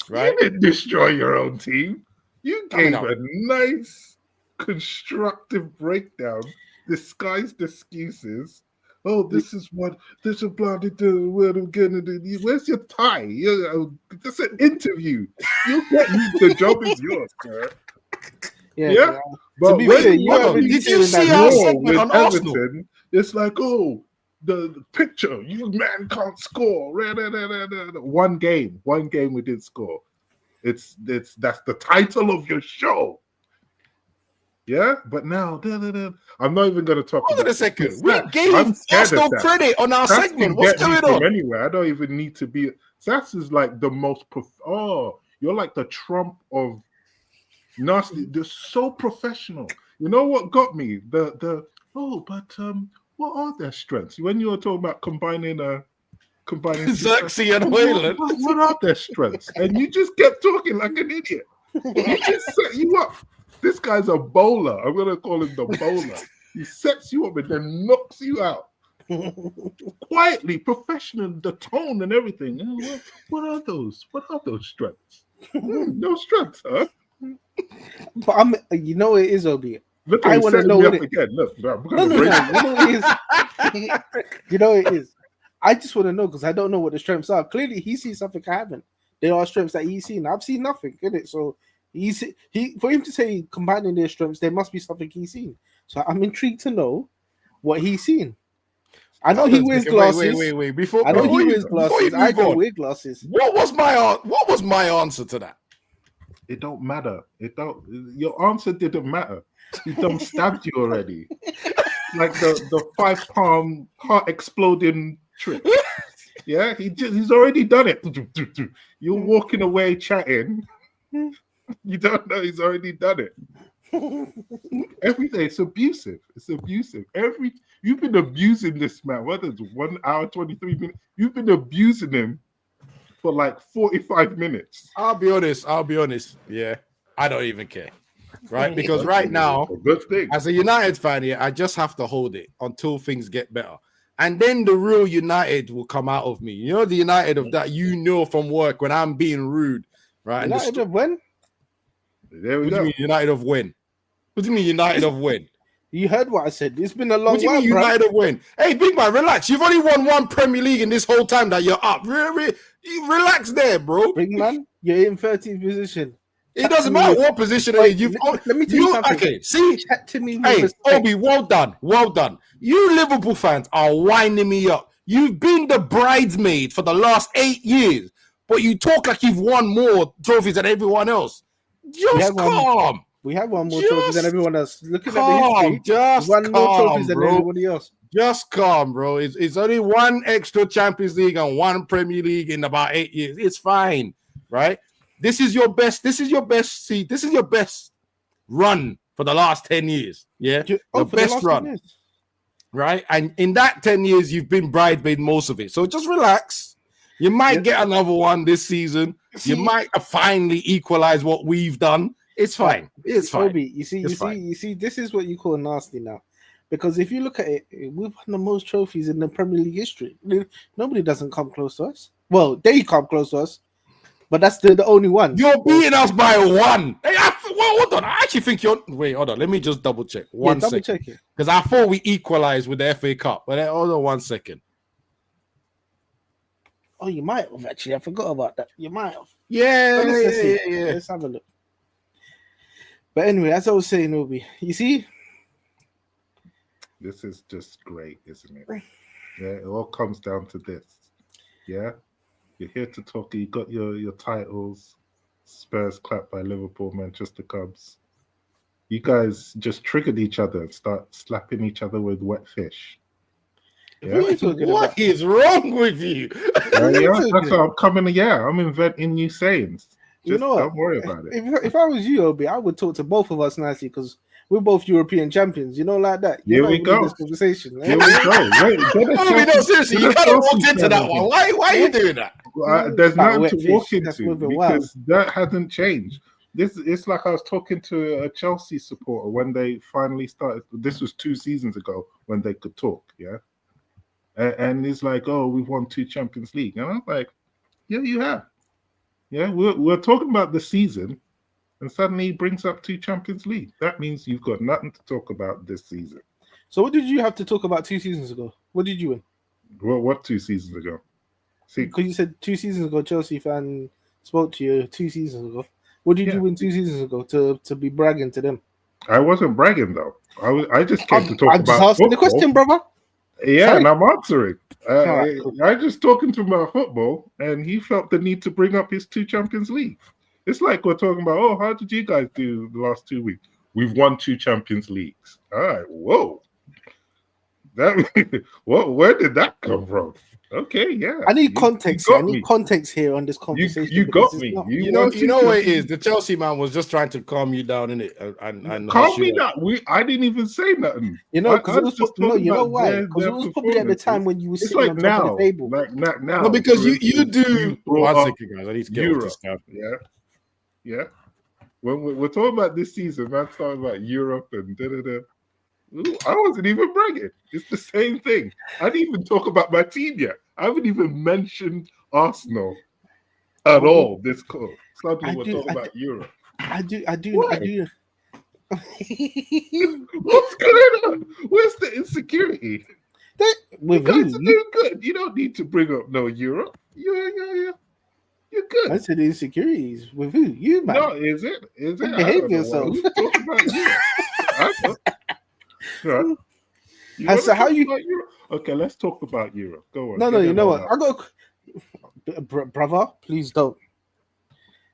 Right? You didn't destroy your own team. You gave a nice, constructive breakdown, disguised excuses. Oh, this is blah, what I'm gonna do. Where's your tie? That's an interview. The job is yours, sir. Yeah. But did you see our segment on Arsenal? Everton, it's like, oh, the picture, you man can't score. One game we did score. That's the title of your show. Yeah, but now I'm not even going to talk. Hold on a second. We gave Arsenal credit on our segment. What's going on? Anyway, I don't even need to be. Sass is like the most. You're like the Trump of nasty. They're so professional. You know what got me? What are their strengths? When you were talking about combining Xerxes and Wayland. What are their strengths? And you just kept talking like an idiot. He just set you up. This guy's a bowler. I'm going to call him the bowler. He sets you up and then knocks you out. Quietly, professional, the tone and everything. What are those? What are those strengths? No strengths, huh? But you know it is, Obi. Look, I want to know what again. Look, I'm going to break it. You know it is. I just want to know because I don't know what the strengths are. Clearly, he sees something I haven't. There are strengths that he's seen. I've seen nothing, innit? So for him to say combining their strengths, there must be something he's seen. So I'm intrigued to know what he's seen. I know he wears glasses. Wait. Before I know before he you- wears before you glasses. I move don't on, wear glasses. What was my answer to that? It don't matter. It don't. Your answer didn't matter. He done stabbed you already. Like the 5 palm heart exploding trick. Yeah, he's already done it. You're walking away chatting. You don't know he's already done it. Every day it's abusive. It's abusive. You've been abusing this man. What is 1 hour 23 minutes? You've been abusing him for like 45 minutes. I'll be honest. Yeah, I don't even care, right? Because right now, A good thing. as a United fan, yeah, I just have to hold it until things get better. And then the real United will come out of me. You know, the United of that from work when I'm being rude, right? And United of when? There we what do go. you mean United of when? What do you mean United of when? You heard what I said. It's been a long What do you while, mean bro. United of when? Hey, big man, relax. You've only won 1 Premier League in this whole time that you're up. Relax there, bro. Big man, you're in 13th position. It doesn't matter what position it is. Let me tell you something. Okay, see? Chat to me with Hey, respect. Obi, well done. You Liverpool fans are winding me up. You've been the bridesmaid for the last 8 years, but you talk like you've won more trophies than everyone else. Just calm. We have one more Just trophy than everyone else. Looking at the Calm. history, Just one more trophies than bro. everybody else. Just calm, bro. It's only 1 extra Champions League and 1 Premier League in about 8 years. It's fine, right? This is your best run for the last 10 years. Yeah, For the the best last run. 10 years. Right? And in that 10 years, you've been bridesmaid most of it. So just relax. You might get another one this season. You might finally equalize what we've done. It's fine. It's fine. Obi, you see, this is what you call nasty now. Because if you look at it, we've won the most trophies in the Premier League history. Nobody doesn't come close to us. Well, they come close to us, but that's the only one. You're beating us by 1. Hey, hold on. I actually think you're. Wait, hold on. Let me just double check. One second. Double check it. Because I thought we equalized with the FA Cup. But hold on 1 second. Oh, you might have actually. I forgot about that. You might have. Yeah. Let's have a look. But anyway, as I was saying, Obi, you see, This is just great, isn't it? Yeah, it all comes down to this. Yeah, you're here to talk. You got your titles. Spurs clapped by Liverpool, Manchester Cubs. You guys just triggered each other and start slapping each other with wet fish. Yeah, What is wrong with you? yeah, that's what I'm coming. Yeah, I'm inventing new sayings. You know what? Don't worry about it. If I was you, Obi, I would talk to both of us nicely because we're both European champions. You know, like that. Here we go. This conversation. Here we go. Wait, No, seriously, you kind of walked into that one. Why are you doing that? There's nothing wet to fish, walk that's into moving because that hasn't changed. It's like I was talking to a Chelsea supporter when they finally started. This was 2 seasons ago when they could talk. Yeah, and he's like, "Oh, we've won 2 Champions League," and I'm like, "Yeah, you have." Yeah, we're talking about the season, and suddenly he brings up 2 Champions League. That means you've got nothing to talk about this season. So what did you have to talk about 2 seasons ago? What did you win? Well, what 2 seasons ago? See, Because you said 2 seasons ago, Chelsea fan spoke to you 2 seasons ago. What did you win 2 seasons ago to be bragging to them? I wasn't bragging though. I just came to talk I'm about just asking the football. question, brother. Yeah, Sorry. and I'm answering. Alright, cool. I just talking to him about football, and he felt the need to bring up his 2 Champions League. It's like we're talking about, oh, how did you guys do the last 2 weeks? We've won 2 Champions Leagues. All right, whoa. Where did that come from? Okay, yeah. I need context. You I got need me. context here on this conversation. You because got it's me. not- You know what it is. The Chelsea man was just trying to calm you down, innit? And Calm me down. I didn't even say nothing. You know, because I it was was just no, talking you know about why? their Because it was probably at the performances. time when you were It's sitting like on top now, of the table. like now. No, because for you instance, do. you brought One up second, guys. I need to get Europe. off this stuff. Yeah. When we're talking about this season, man, talking about Europe and da-da-da. Ooh, I wasn't even bragging. It's the same thing. I didn't even talk about my team yet. I haven't even mentioned Arsenal at all. This call. Suddenly we're talking about Europe. I do. What's going on? Where's the insecurity? With You guys who? are doing good. You don't need to bring up no Europe. Yeah. You're good. I said insecurities. With who? You, man. No, is it? I Behave don't know. yourself. Who's talking about Europe? I know. Right. So how you? Okay, let's talk about Europe. Go on. No, Get you it know all what? out. I got, brother. Please don't,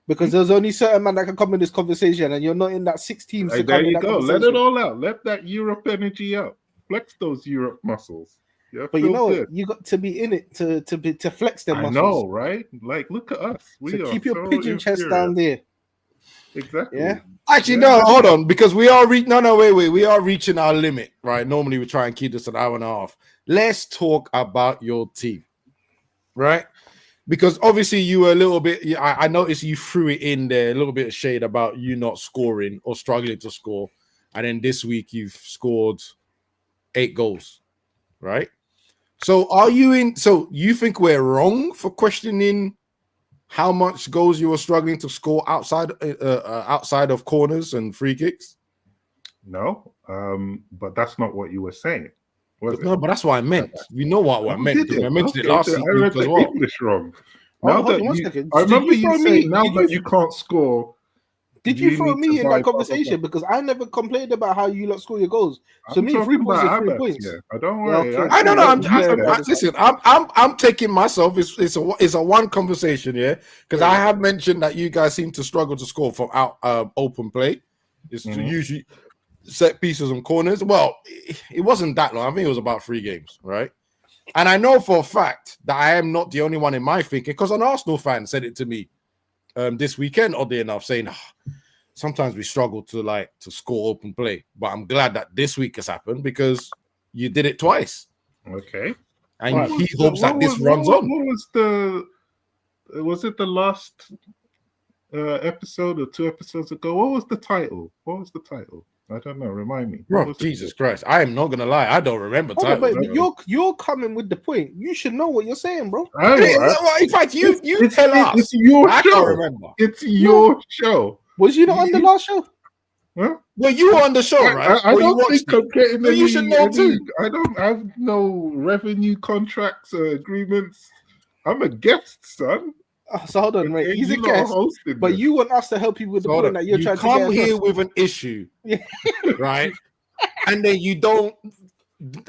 because there's only certain man that can come in this conversation, and you're not in that 6 teams Hey, to there come in you that go. Let conversation. it all out. Let that Europe energy out. Flex those Europe muscles. Yeah, But you feel know what? good. You got to be in it to flex them I muscles. know, right? Like, look at us. We So are keep your so pigeon chest inferior. down there. Exactly. Yeah. Actually, no, hold on, because we are wait. We are reaching our limit, right? Normally we try and keep this an hour and a half. Let's talk about your team, right? Because obviously you were a little bit. I noticed you threw it in there, a little bit of shade about you not scoring or struggling to score, and then this week you've scored 8 goals, right? So are you in? So you think we're wrong for questioning how much goals you were struggling to score outside of corners and free kicks? No, but that's not what you were saying, was No, it? but that's what I meant. You know what I meant, because I mentioned it last so week I read as the well. English wrong. Hold Now on that one you, second. I Did remember you you throw saying me- now did that you- you can't score. Did you throw need to me in buy that blah, blah, conversation? blah. Because I never complained about how you lot score your goals. So I'm me, 3 talking points about is 3 Abbas, points. yeah. I don't Yeah, worry. okay. I don't know. Yeah, I'm taking myself. It's a one conversation, yeah. Because I have mentioned that you guys seem to struggle to score from out open play. It's usually set pieces and corners. Well, it wasn't that long. I think it was about 3 games, right? And I know for a fact that I am not the only one in my thinking, because an Arsenal fan said it to me this weekend, oddly enough, saying sometimes we struggle to score open play. But I'm glad that this week has happened because you did it twice. Okay. And Right. he hopes that this runs on. What was it the last episode or 2 episodes ago? What was the title? I don't know. Remind me. Bro, Jesus Christ. I am not going to lie. I don't remember Hold on, titles. but you're coming with the point. You should know what you're saying, bro. In fact, you tell us. It's your I show. can't remember. It's your show. Was you not on the last show? Huh? Well, you were on the show, right? I Or you don't watched think it? I'm getting So you should know too. I don't have no revenue contracts or agreements. I'm a guest, son. So hold on, Okay, mate. He's a you lot guest, hosted but this. you want us to help you with the So point that you're you trying to come get here across. with an issue, Yeah. right? And then you don't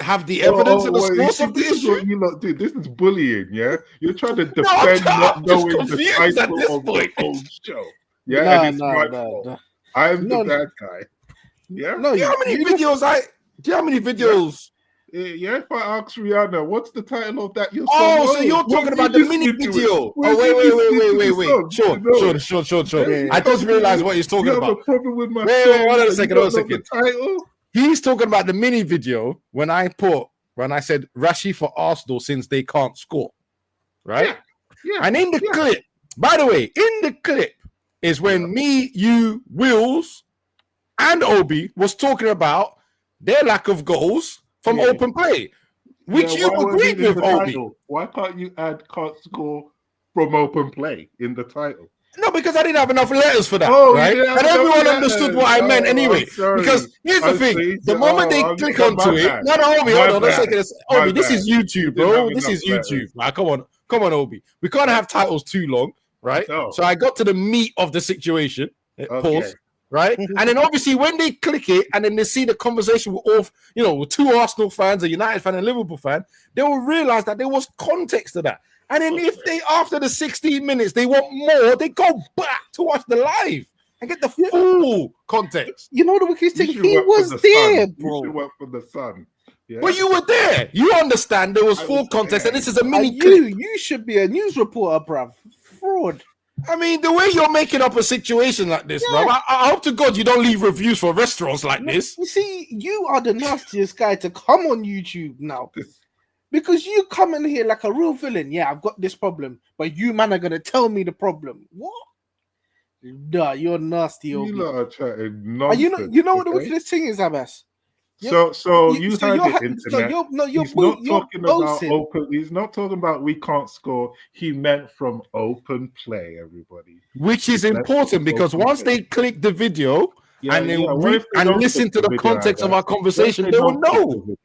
have the evidence and the wait, source of the this is issue. what you lot do. This is bullying, yeah? You're trying to I'm defend not just knowing the confused at title this of point. the old show. Yeah, and it's my fault. No. I'm No. the bad guy. Yeah? No, Do you know how many videos Do you know how many videos? Yeah, if I ask Rihanna, what's the title of that? You'll Oh, say, so you're what talking have about you the mini listened to it? video. Where Oh, have you listened to the wait. song to know it? Sure. Yeah. I just realized what he's talking You have about. a problem with my Wait, song? hold on a and second, you hold on a don't know second. the title? He's talking about the mini video when I said Rashi for Arsenal since they can't score, right? Yeah. And in the clip, by the way, in the clip is when me, you, Wills, and Obi was talking about their lack of goals from open play, which you why was agreed it in with, the Obi. title? Why can't you add can't score from open play in the title? No, because I didn't have enough letters for that, Oh, you right? didn't have And enough everyone letters. understood what I meant anyway. I'm sorry. Because here's the thing: the moment they click onto it, no, Obi, hold on a second. Obi, this is YouTube, bro. This is YouTube. Right, come on, Obi. We can't have titles too long, right? No. So I got to the meat of the situation. Okay. Pause. Right, and then obviously when they click it and then they see the conversation with all, with 2 Arsenal fans, a United fan, and a Liverpool fan, they will realize that there was context to that. And then if they, after the 16 minutes, they want more, they go back to watch the live and get the full context. You know the wickedest thing? He work was for the there, Sun. bro. You should work for the Sun. Yeah? But you were there. You understand there was full was context, there. and this is a mini And clip. you should be a news reporter, bruv. Fraud. I mean, the way you're making up a situation like this, bro. I hope to God you don't leave reviews for restaurants like this. You see, you are the nastiest guy to come on YouTube now. Because you come in here like a real villain. Yeah, I've got this problem, but you man are gonna tell me the problem. What? Nah, you're nasty. You Obi. lot are chatting And nonsense. you know what the okay? wickedest thing is, Abbas? You heard it, internet. You're He's not talking about boasting. open. He's not talking about we can't score. He meant from open play, everybody. Which is important because once they click the video and then what if they and don't listen click to the video, context of Albert? our conversation, What if they will don't click know. the video?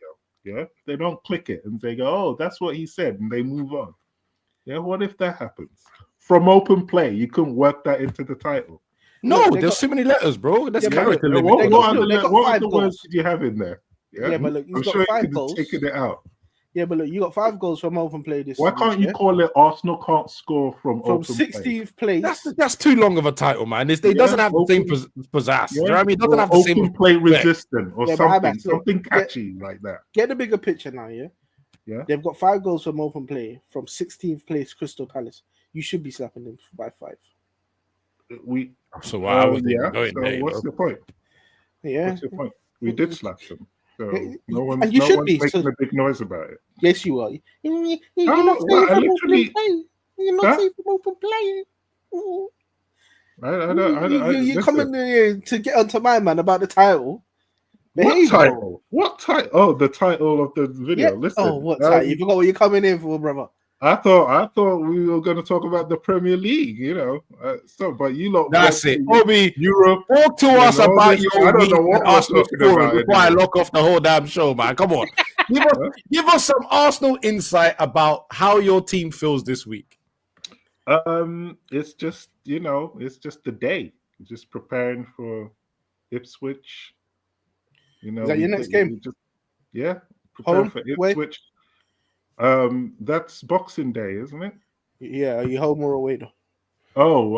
Yeah, they don't click it and they go, "Oh, that's what he said," and they move on. Yeah, what if that happens from open play? You couldn't work that into the title. No, there's too many letters, bro. That's character limit. What got other five words goals. did you have in there? Yeah, Yeah, but look, he's I'm got sure he 5 could have goals. taken it out. Yeah, but look, you got 5 goals from open play this Why week, can't you yeah? call it Arsenal can't score from From open play? 16th place. That's too long of a title, man. It doesn't have the same pizzazz. Do you know what I mean? It doesn't or have the same open play resistant or Yeah, but something, Abbas, look, something catchy like that. Get the bigger picture now, yeah? Yeah. They've got 5 goals from open play from 16th place Crystal Palace. You should be slapping them by 5. So I was even going so there. what's the point? Yeah. What's your point? We did slap them. So no one's, and you should be making a big noise about it. Yes, you are. You're not Well, I literally- You're not safe from open play. You're coming here to get onto my man about the title. What title? What title? Oh, the title of the video. Yeah. Listen. Oh, what title? You forgot what you're coming in for, brother. I thought we were going to talk about the Premier League, but you lot. That's it. Obi, Europe. Talk to us about your I don't week know what and we're Arsenal talking story about before I anymore. lock off the whole damn show, man. Come on. Give us some Arsenal insight about how your team feels this week. It's just it's just the day. Just preparing for Ipswich. Is that your next game? Prepare for Where? Ipswich. That's Boxing Day, isn't it? Yeah, are you home or away though? Oh,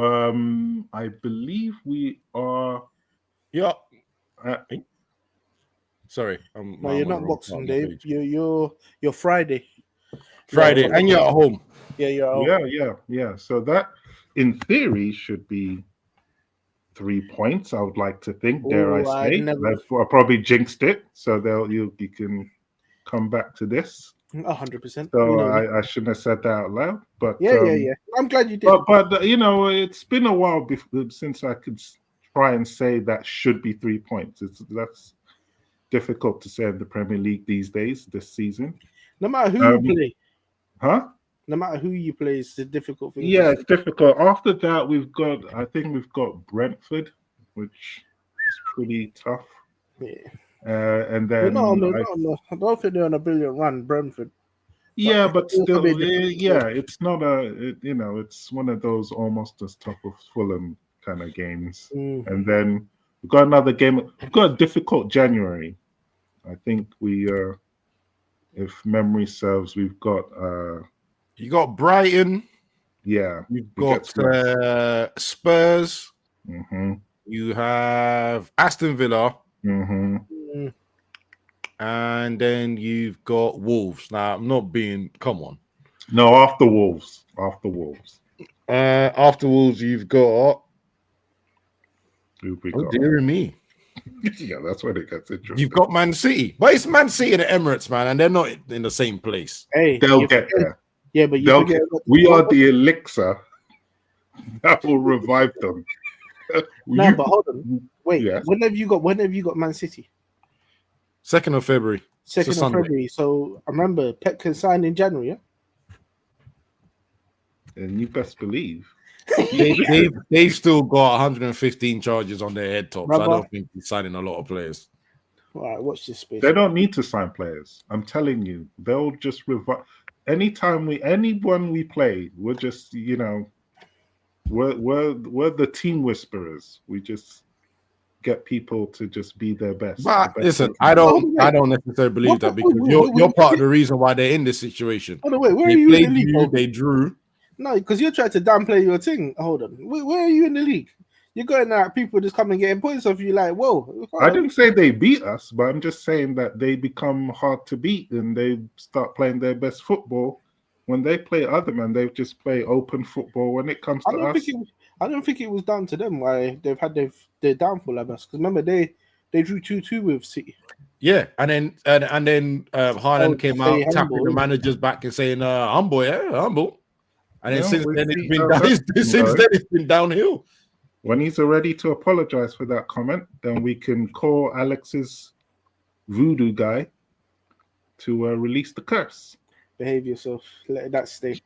I believe we are. Yeah. At, Sorry, No, you're not Boxing Day. You're Friday. Friday, and you're at home. Yeah, you're at home. Yeah. So that, in theory, should be 3 points. I would like to think. Dare I say? I probably jinxed it. So you can come back to this. 100%. So I shouldn't have said that out loud. But yeah. I'm glad you did. But it's been a while since I could try and say that should be 3 points. That's difficult to say in the Premier League these days, this season. No matter who you play. Huh? No matter who you play, it's a difficult thing. Yeah, it's difficult. After that, we've got Brentford, which is pretty tough. Yeah. And then No. I don't think they're on a brilliant run, Brentford. Yeah, but still, it's not it's one of those almost as tough as Fulham kind of games. And then we've got another game. We've got a difficult January. I think if memory serves, we've got. You got Brighton. Yeah. You've got Spurs. Mm-hmm. You have Aston Villa. Mm-hmm. And then you've got Wolves. Now, I'm not being... Come on. No, after Wolves. After Wolves, you've got... Oh, dear me. Yeah, that's when it gets interesting. You've got Man City. But it's Man City and the Emirates, man, and they're not in the same place. Hey, they'll get there. Yeah, but we are the elixir that will revive them. But hold on. Wait, when have you got Man City? 2nd of February. 2nd of February. So I remember Pep can sign in January, yeah? And you best believe. They've still got 115 charges on their head tops. I don't think he's signing a lot of players. All right, watch this space. They don't need to sign players. I'm telling you, they'll just revive. Anyone we play, we're just we're the team whisperers. We just get people to just be their best. But listen, I don't necessarily believe that because you're part of the reason why they're in this situation. Hold on, wait, where are you in the league? They drew. No, because you're trying to downplay your thing. Hold on, where are you in the league? You're going at people just coming getting points off you. Like, whoa! I didn't say they beat us, but I'm just saying that they become hard to beat and they start playing their best football. When they play other men, they just play open football. When it comes to us, I don't think it was down to them why they've had their downfall at us. Because remember they drew 2-2 with City. Yeah, and then Haaland came out tapping the managers back and saying, "Humble, humble." And then since then it's been downhill. When he's ready to apologize for that comment, then we can call Alex's voodoo guy to release the curse. Behave yourself. Let that stay.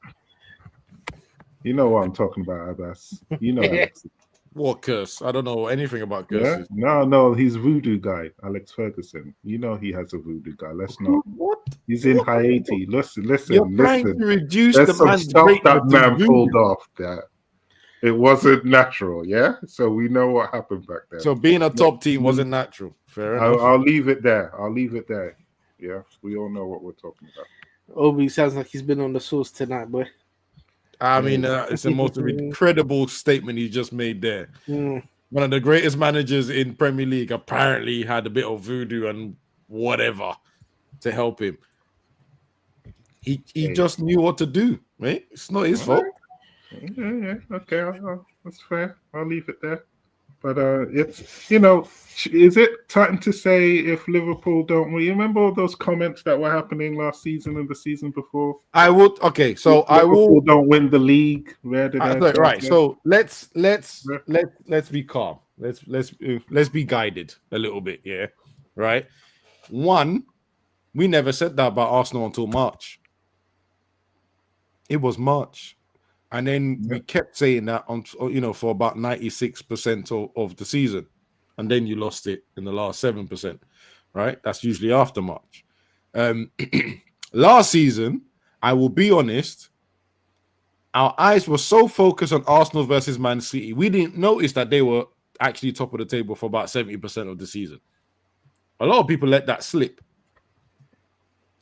You know what I'm talking about, Abbas. You know Alex. What curse? I don't know anything about curses. Yeah? No, he's voodoo guy, Alex Ferguson. You know he has a voodoo guy. Let's not. What? He's in Haiti. Listen. You're trying to reduce There's the some man's stuff greatness that man to pulled off that it wasn't natural, yeah? So we know what happened back then. So being a top team wasn't natural. Fair enough. I'll leave it there. Yeah, we all know what we're talking about. Obi sounds like he's been on the sauce tonight, boy. I mean, it's the most incredible statement he just made there. One of the greatest managers in Premier League apparently had a bit of voodoo and whatever to help him. He just knew what to do, right? It's not his fault. Yeah, okay, that's fair. I'll leave it there. But it's, is it time to say if Liverpool don't win? You remember all those comments that were happening last season and the season before? I would. Okay, so if Liverpool don't win the league. Where did right? So let's be calm. Let's be guided a little bit, yeah. Right. One, we never said that about Arsenal until March. It was March. And then we kept saying that for about 96% of the season. And then you lost it in the last 7%, right? That's usually after March. Last season, I will be honest, our eyes were so focused on Arsenal versus Man City, we didn't notice that they were actually top of the table for about 70% of the season. A lot of people let that slip.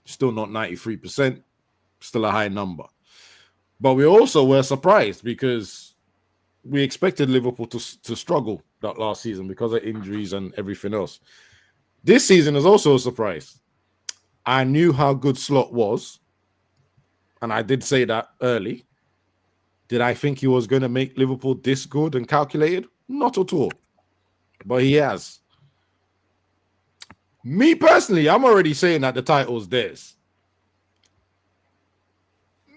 Still not 93%, still a high number. But we also were surprised because we expected Liverpool to struggle that last season because of injuries and everything else. This season is also a surprise. I knew how good Slot was, and I did say that early. Did I think he was going to make Liverpool this good and calculated? Not at all. But he has. Me personally, I'm already saying that the title's theirs.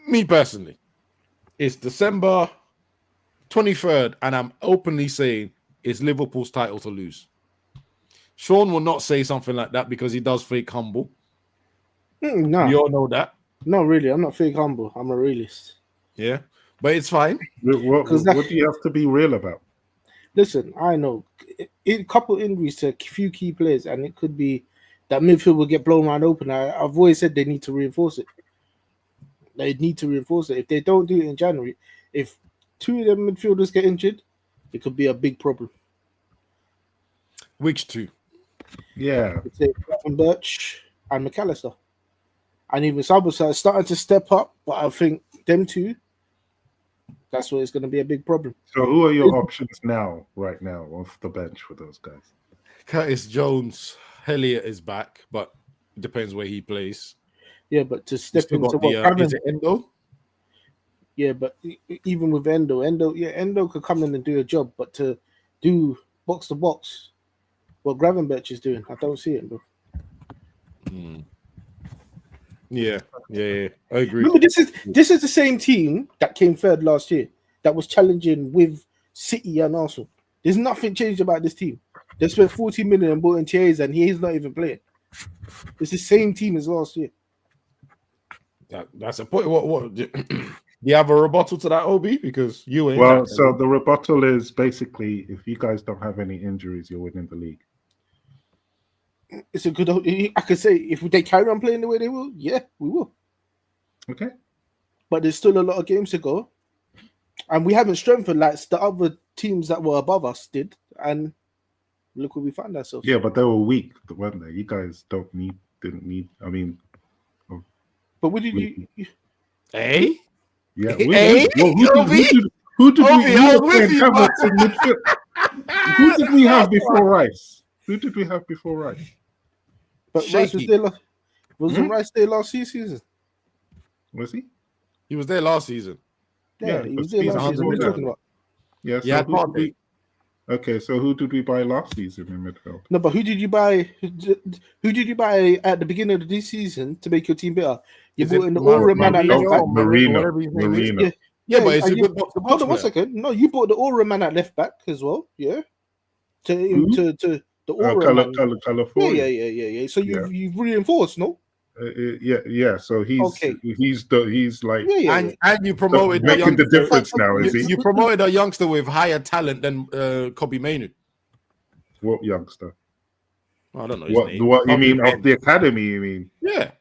Me personally. It's December 23rd, and I'm openly saying it's Liverpool's title to lose. Sean will not say something like that because he does fake humble. No. We all know that. No, really. I'm not fake humble. I'm a realist. Yeah, but it's fine. What do you have to be real about? Listen, I know. A couple injuries to a few key players, and it could be that midfield will get blown wide open. I've always said they need to reinforce it. They need to reinforce it. If they don't do it in January, if two of them midfielders get injured, it could be a big problem. Which two? Yeah. It's Birch and McAllister. And even Sabitzer is starting to step up, but I think them two, that's where it's going to be a big problem. So who are your options right now, off the bench for those guys? Curtis Jones. Elliott is back, but it depends where he plays. Yeah, but to step into is it Endo? Yeah, but even with Endo could come in and do a job, but to do box to box, what Gravenberch is doing, I don't see it, bro. Yeah, I agree. Remember, this is the same team that came third last year that was challenging with City and Arsenal. There's nothing changed about this team. They spent 40 million and bought in Chiesa, and he's not even playing. It's the same team as last year. That's a point. What do you have a rebuttal to that, Obi? Because you ain't. Well, so the rebuttal is basically if you guys don't have any injuries, you're winning the league. It's a good. I could say if they carry on playing the way they will, yeah, we will. Okay. But there's still a lot of games to go, and we haven't strengthened like the other teams that were above us did. And look where we found ourselves. Yeah, but they were weak, weren't they? You guys didn't need. I mean. But what did you? Hey? Yeah. Who did we have before Rice? Who did we have before Rice? But Rice was there. Wasn't Rice there last season? Was he? He was there last season. Yeah, he was there last season. What are you talking about? Yeah. Okay, so who did we buy last season in midfield? No, but who did you buy? Who did you buy at the beginning of this season to make your team better? You bought in the Aura man at left back. Marino. Yeah, but it's a good box to box. Hold on 1 second. No, you bought the Aura man at left back as well. Yeah. To the Aura man. Yeah. So you've reinforced, no? Yeah. So he's like and you promoted making the difference now. Is he? You promoted a youngster with higher talent than Kobe Mainu. What youngster? I don't know his name. What you mean of the academy? You mean? Yeah.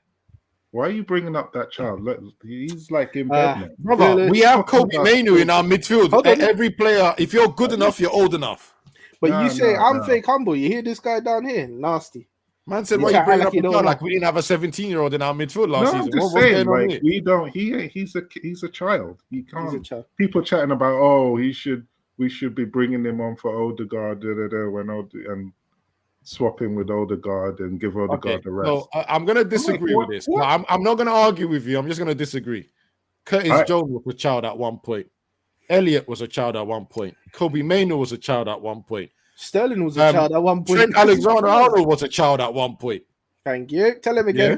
Why are you bringing up that child? Look, he's like in bed now. Brother, we have Kobe Mainu in our midfield. Every player, if you're good enough, you're old enough. But No, you say no, I'm no. fake humble. You hear this guy down here? Nasty. Man said, You "Why try you bringing like up you a don't child know. like we didn't have a 17-year-old in our midfield last No, season? I'm just What's saying, going on like here?" we don't. He's a child. He He's a can't. child. People chatting about, oh, we should be bringing him on for Odegaard, when and swapping with Odegaard and give Odegaard the rest. So I'm going to disagree with this. No, I'm not going to argue with you. I'm just going to disagree. Curtis Jones was a child at one point. Elliot was a child at one point. Kobe Mainoo was a child at one point. Sterling was a child at one point. Trent Alexander-Arnold was a child at one point. Thank you. Tell him again. Yeah.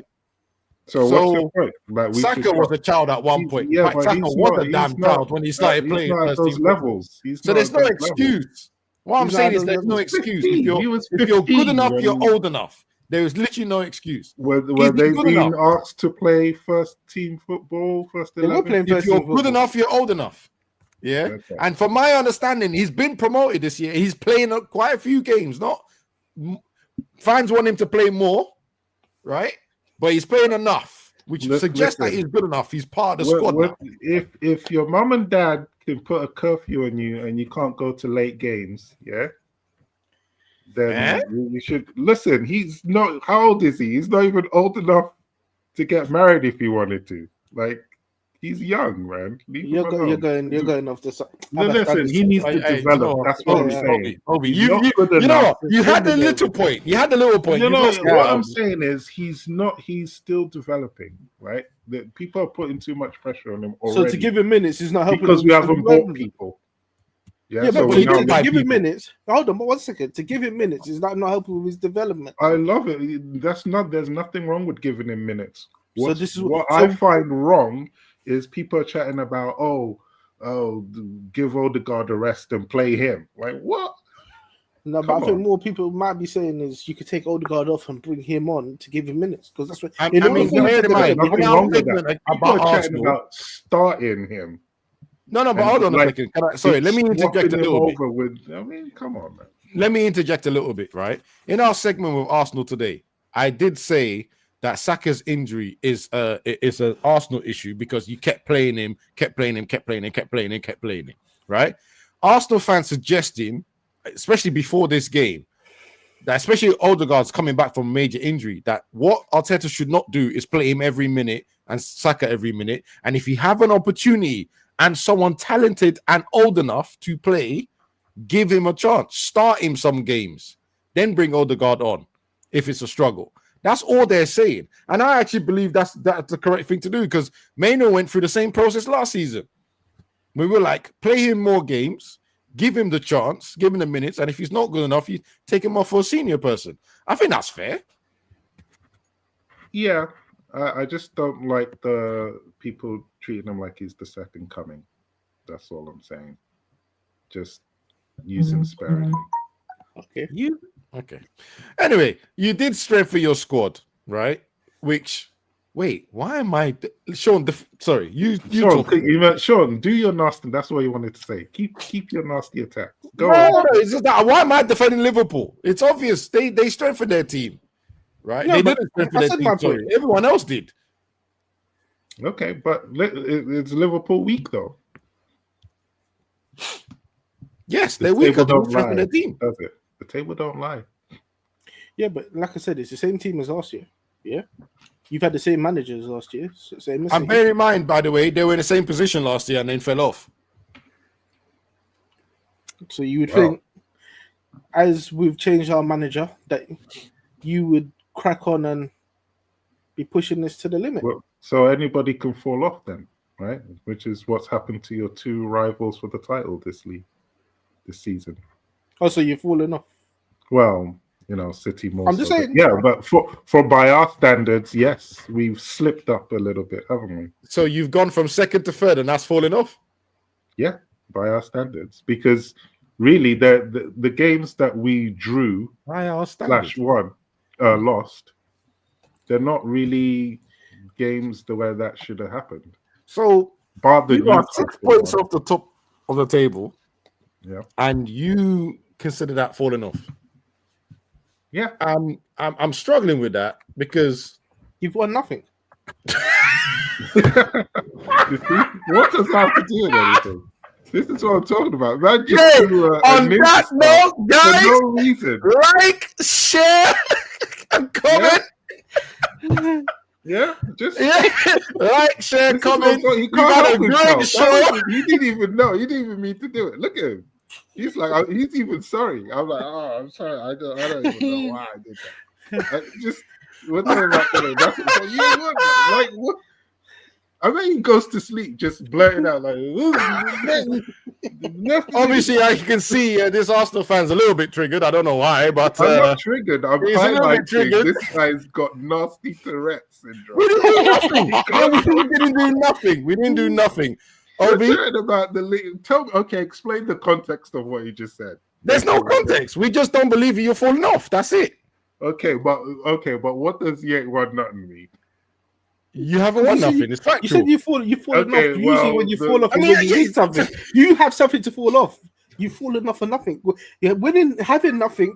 So what's your point? Like Saka was a child at one point. Yeah, but Saka was a damn child when he started playing at first those team levels. So there's no excuse. What I'm saying is there's no excuse. If you're good enough, you're old enough. There is literally no excuse. Were they being asked to play first team football, first 11? They were playing if you're good enough, you're old enough. Yeah. Okay. And from my understanding, he's been promoted this year. He's playing quite a few games. Fans want him to play more, right? But he's playing enough, which suggests that he's good enough. He's part of the squad now. If your mum and dad can put a curfew on you and you can't go to late games, then you should listen. He's not. How old is he? He's not even old enough to get married if he wanted to. Like, he's young, man. You're going off the side. Listen, he needs to develop. That's what I'm saying. You know what? You had the little point. You had the little point. You know what I'm saying is he's not. He's still developing, right? That people are putting too much pressure on him already. So to give him minutes is not helping because we haven't bought people. Yeah, so but to give him minutes. Hold on, but 1 second. To give him minutes is not helping with his development. I love it. That's not. There's nothing wrong with giving him minutes. So this is what I find wrong is people are chatting about give Odegaard a rest and play him. Like what? No, but I think more people might be saying is you could take Odegaard off and bring him on to give him minutes because that's what. People are chatting about starting him. No, but hold on a second. Let me interject a little bit. Come on, man. Let me interject a little bit, right? In our segment with Arsenal today, I did say that Saka's injury is an Arsenal issue because you kept playing him, right? Arsenal fans suggesting, especially before this game, that especially Odegaard's coming back from major injury, that what Arteta should not do is play him every minute and Saka every minute. And if you have an opportunity and someone talented and old enough to play, give him a chance. Start him some games. Then bring Odegaard on if it's a struggle. That's all they're saying. And I actually believe that's the correct thing to do because Mainoo went through the same process last season. We were like, play him more games, give him the chance, give him the minutes, and if he's not good enough, you take him off for a senior person. I think that's fair. Yeah. I just don't like the people treating him like he's the second coming. That's all I'm saying. Just use him sparingly. Okay. Anyway, you did strengthen your squad, right? Why am I... Sean, sorry, you Sean, Sean, do your nasty. That's what you wanted to say. Keep your nasty attack. Go on. It's just that, why am I defending Liverpool? It's obvious. They strengthened their team. Right? No, they didn't strengthen their team. Sorry. Everyone else did. Okay, but it's Liverpool week though. Yes, they're weak. They don't strengthen their team. Does it? The table don't lie. Yeah, but like I said, it's the same team as last year. Yeah, you've had the same managers last year. Same. And bear in mind, by the way, they were in the same position last year and then fell off. So you would think, as we've changed our manager, that you would crack on and be pushing this to the limit. Well, so anybody can fall off then, right? Which is what's happened to your two rivals for the title this season. Oh, so you've fallen off. Well, City more. I'm just saying. Yeah, but for by our standards, yes, we've slipped up a little bit, haven't we? So you've gone from second to third, and that's falling off. Yeah, by our standards, because really, the games that we drew /won. Lost, they're not really games the way that should have happened. So you are 6 points off the top of the table, and you consider that falling off. Yeah, I'm struggling with that because you've won nothing. What does that have to do with anything? This is what I'm talking about. Man, just Yeah, threw a on ninja that star note, for guys, no reason. like, share, and comment. Yeah, just Yeah, like, share, this is what I'm comment. talking- he We've can't had a help great himself. show. He didn't even know. He didn't even mean to do it. Look at him. He's like, he's even sorry. I'm like, oh, I'm sorry. I don't even know why I did that. Just whatever about that. That's what you want. Like what? I mean, he goes to sleep just blurting out like. Obviously, I can see this Arsenal fan's a little bit triggered. I don't know why, but I'm not triggered. I'm he's a little bit highlighting triggered. this guy's got nasty Tourette's syndrome. We didn't do nothing. We didn't do nothing. We didn't do nothing. You're Obi, talking about the league. Tell me, okay, explain the context of what you just said. there's no context. We just don't believe you're falling off. That's it. Okay, but what does you ain't won nothing mean? You haven't won nothing. It's You factual. said you've fallen Okay, off. Usually, when you fall off, I is mean, when you need something. You have something to fall off. You've fallen off for nothing. Yeah, winning, having nothing.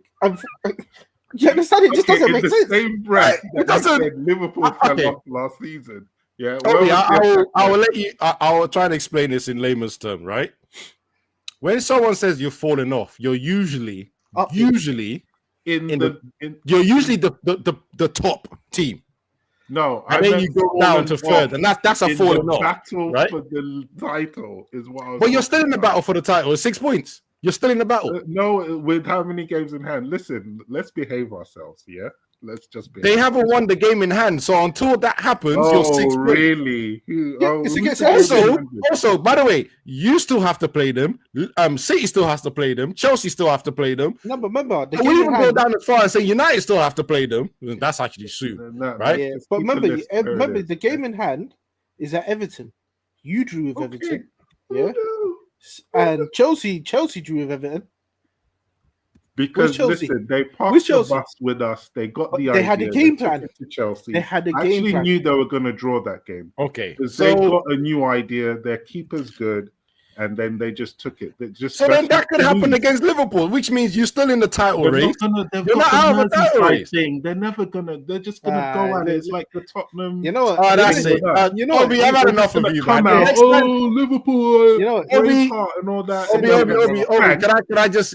You understand? It just doesn't make sense. Same breath. It doesn't. Said Liverpool fell Okay. off last season. Yeah. Obi, where I will let you. I will try and explain this in layman's term, right? When someone says you're falling off, you're usually you're usually the top team. No, And then you go down to third, and that's a falling off. Battle right? for the title is what I was. But you're still in the battle for the title. It's 6 points. You're still in the battle. No, with how many games in hand? Listen, let's behave ourselves. Yeah, let's just behave. They haven't won the game in hand, so until that happens, you're 6 points. Really? It's against Also, by the way, you still have to play them. City still has to play them. Chelsea still have to play them. No, but remember, the And we even go down as far as say United still have to play them. That's actually soon, right? Yeah, but remember, the game in hand is at Everton. You drew with Everton, yeah, and Chelsea drew with Everton. Because listen, they parked the bus with us. They got the idea. They had a game took plan. it to Chelsea. They had a I game actually plan. knew they were going to draw that game. Okay, Because they got a new idea. Their keeper's good. And then they just took it. So then that could happen against Liverpool, which means you're still in the title race. You're not out of the title race. They're never gonna. They're just gonna go at it. It's like the Tottenham. You know what? Oh, that's it. You know, Obi, I've had enough of you, man. Liverpool. You know, Obi, and all that. Obi,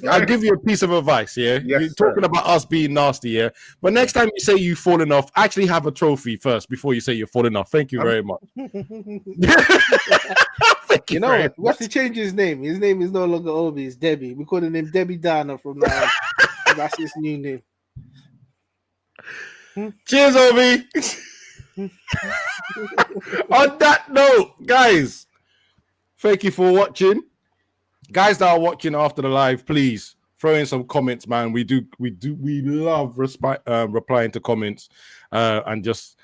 I'll give you a piece of advice, yeah? Yes, You're talking about us being nasty, yeah? But next time you say you've fallen off, actually have a trophy first before you say you're falling off. Thank you very much. You know what? What's to change his name? His name is no longer Obi, it's Debbie. We're calling him Debbie Dana from now on. That's his new name. Cheers, Obi. On that note, guys, thank you for watching. Guys that are watching after the live, please throw in some comments, man. We love replying to comments and just.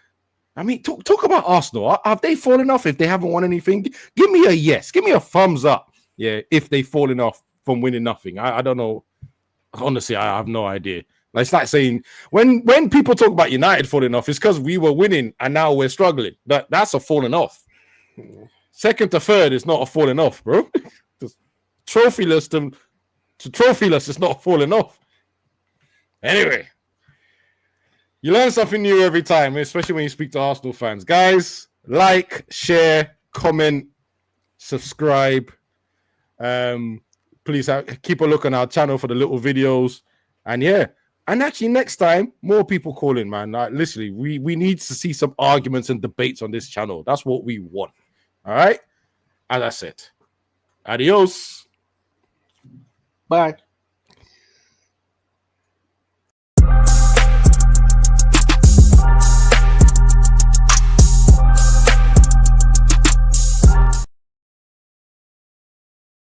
I mean, talk about Arsenal. Have they fallen off if they haven't won anything? Give me a yes. Give me a thumbs up. Yeah, if they've fallen off from winning nothing. I don't know. Honestly, I have no idea. Like, it's like saying when people talk about United falling off, it's because we were winning and now we're struggling. That's a falling off. Second to third is not a falling off, bro. Trophyless to trophyless is not falling off. Anyway. You learn something new every time, especially when you speak to Arsenal fans. Guys, like, share, comment, subscribe. Please keep a look on our channel for the little videos. And yeah, and actually next time, more people call in, man. Like, literally, we need to see some arguments and debates on this channel. That's what we want. All right? As I said, adios. Bye.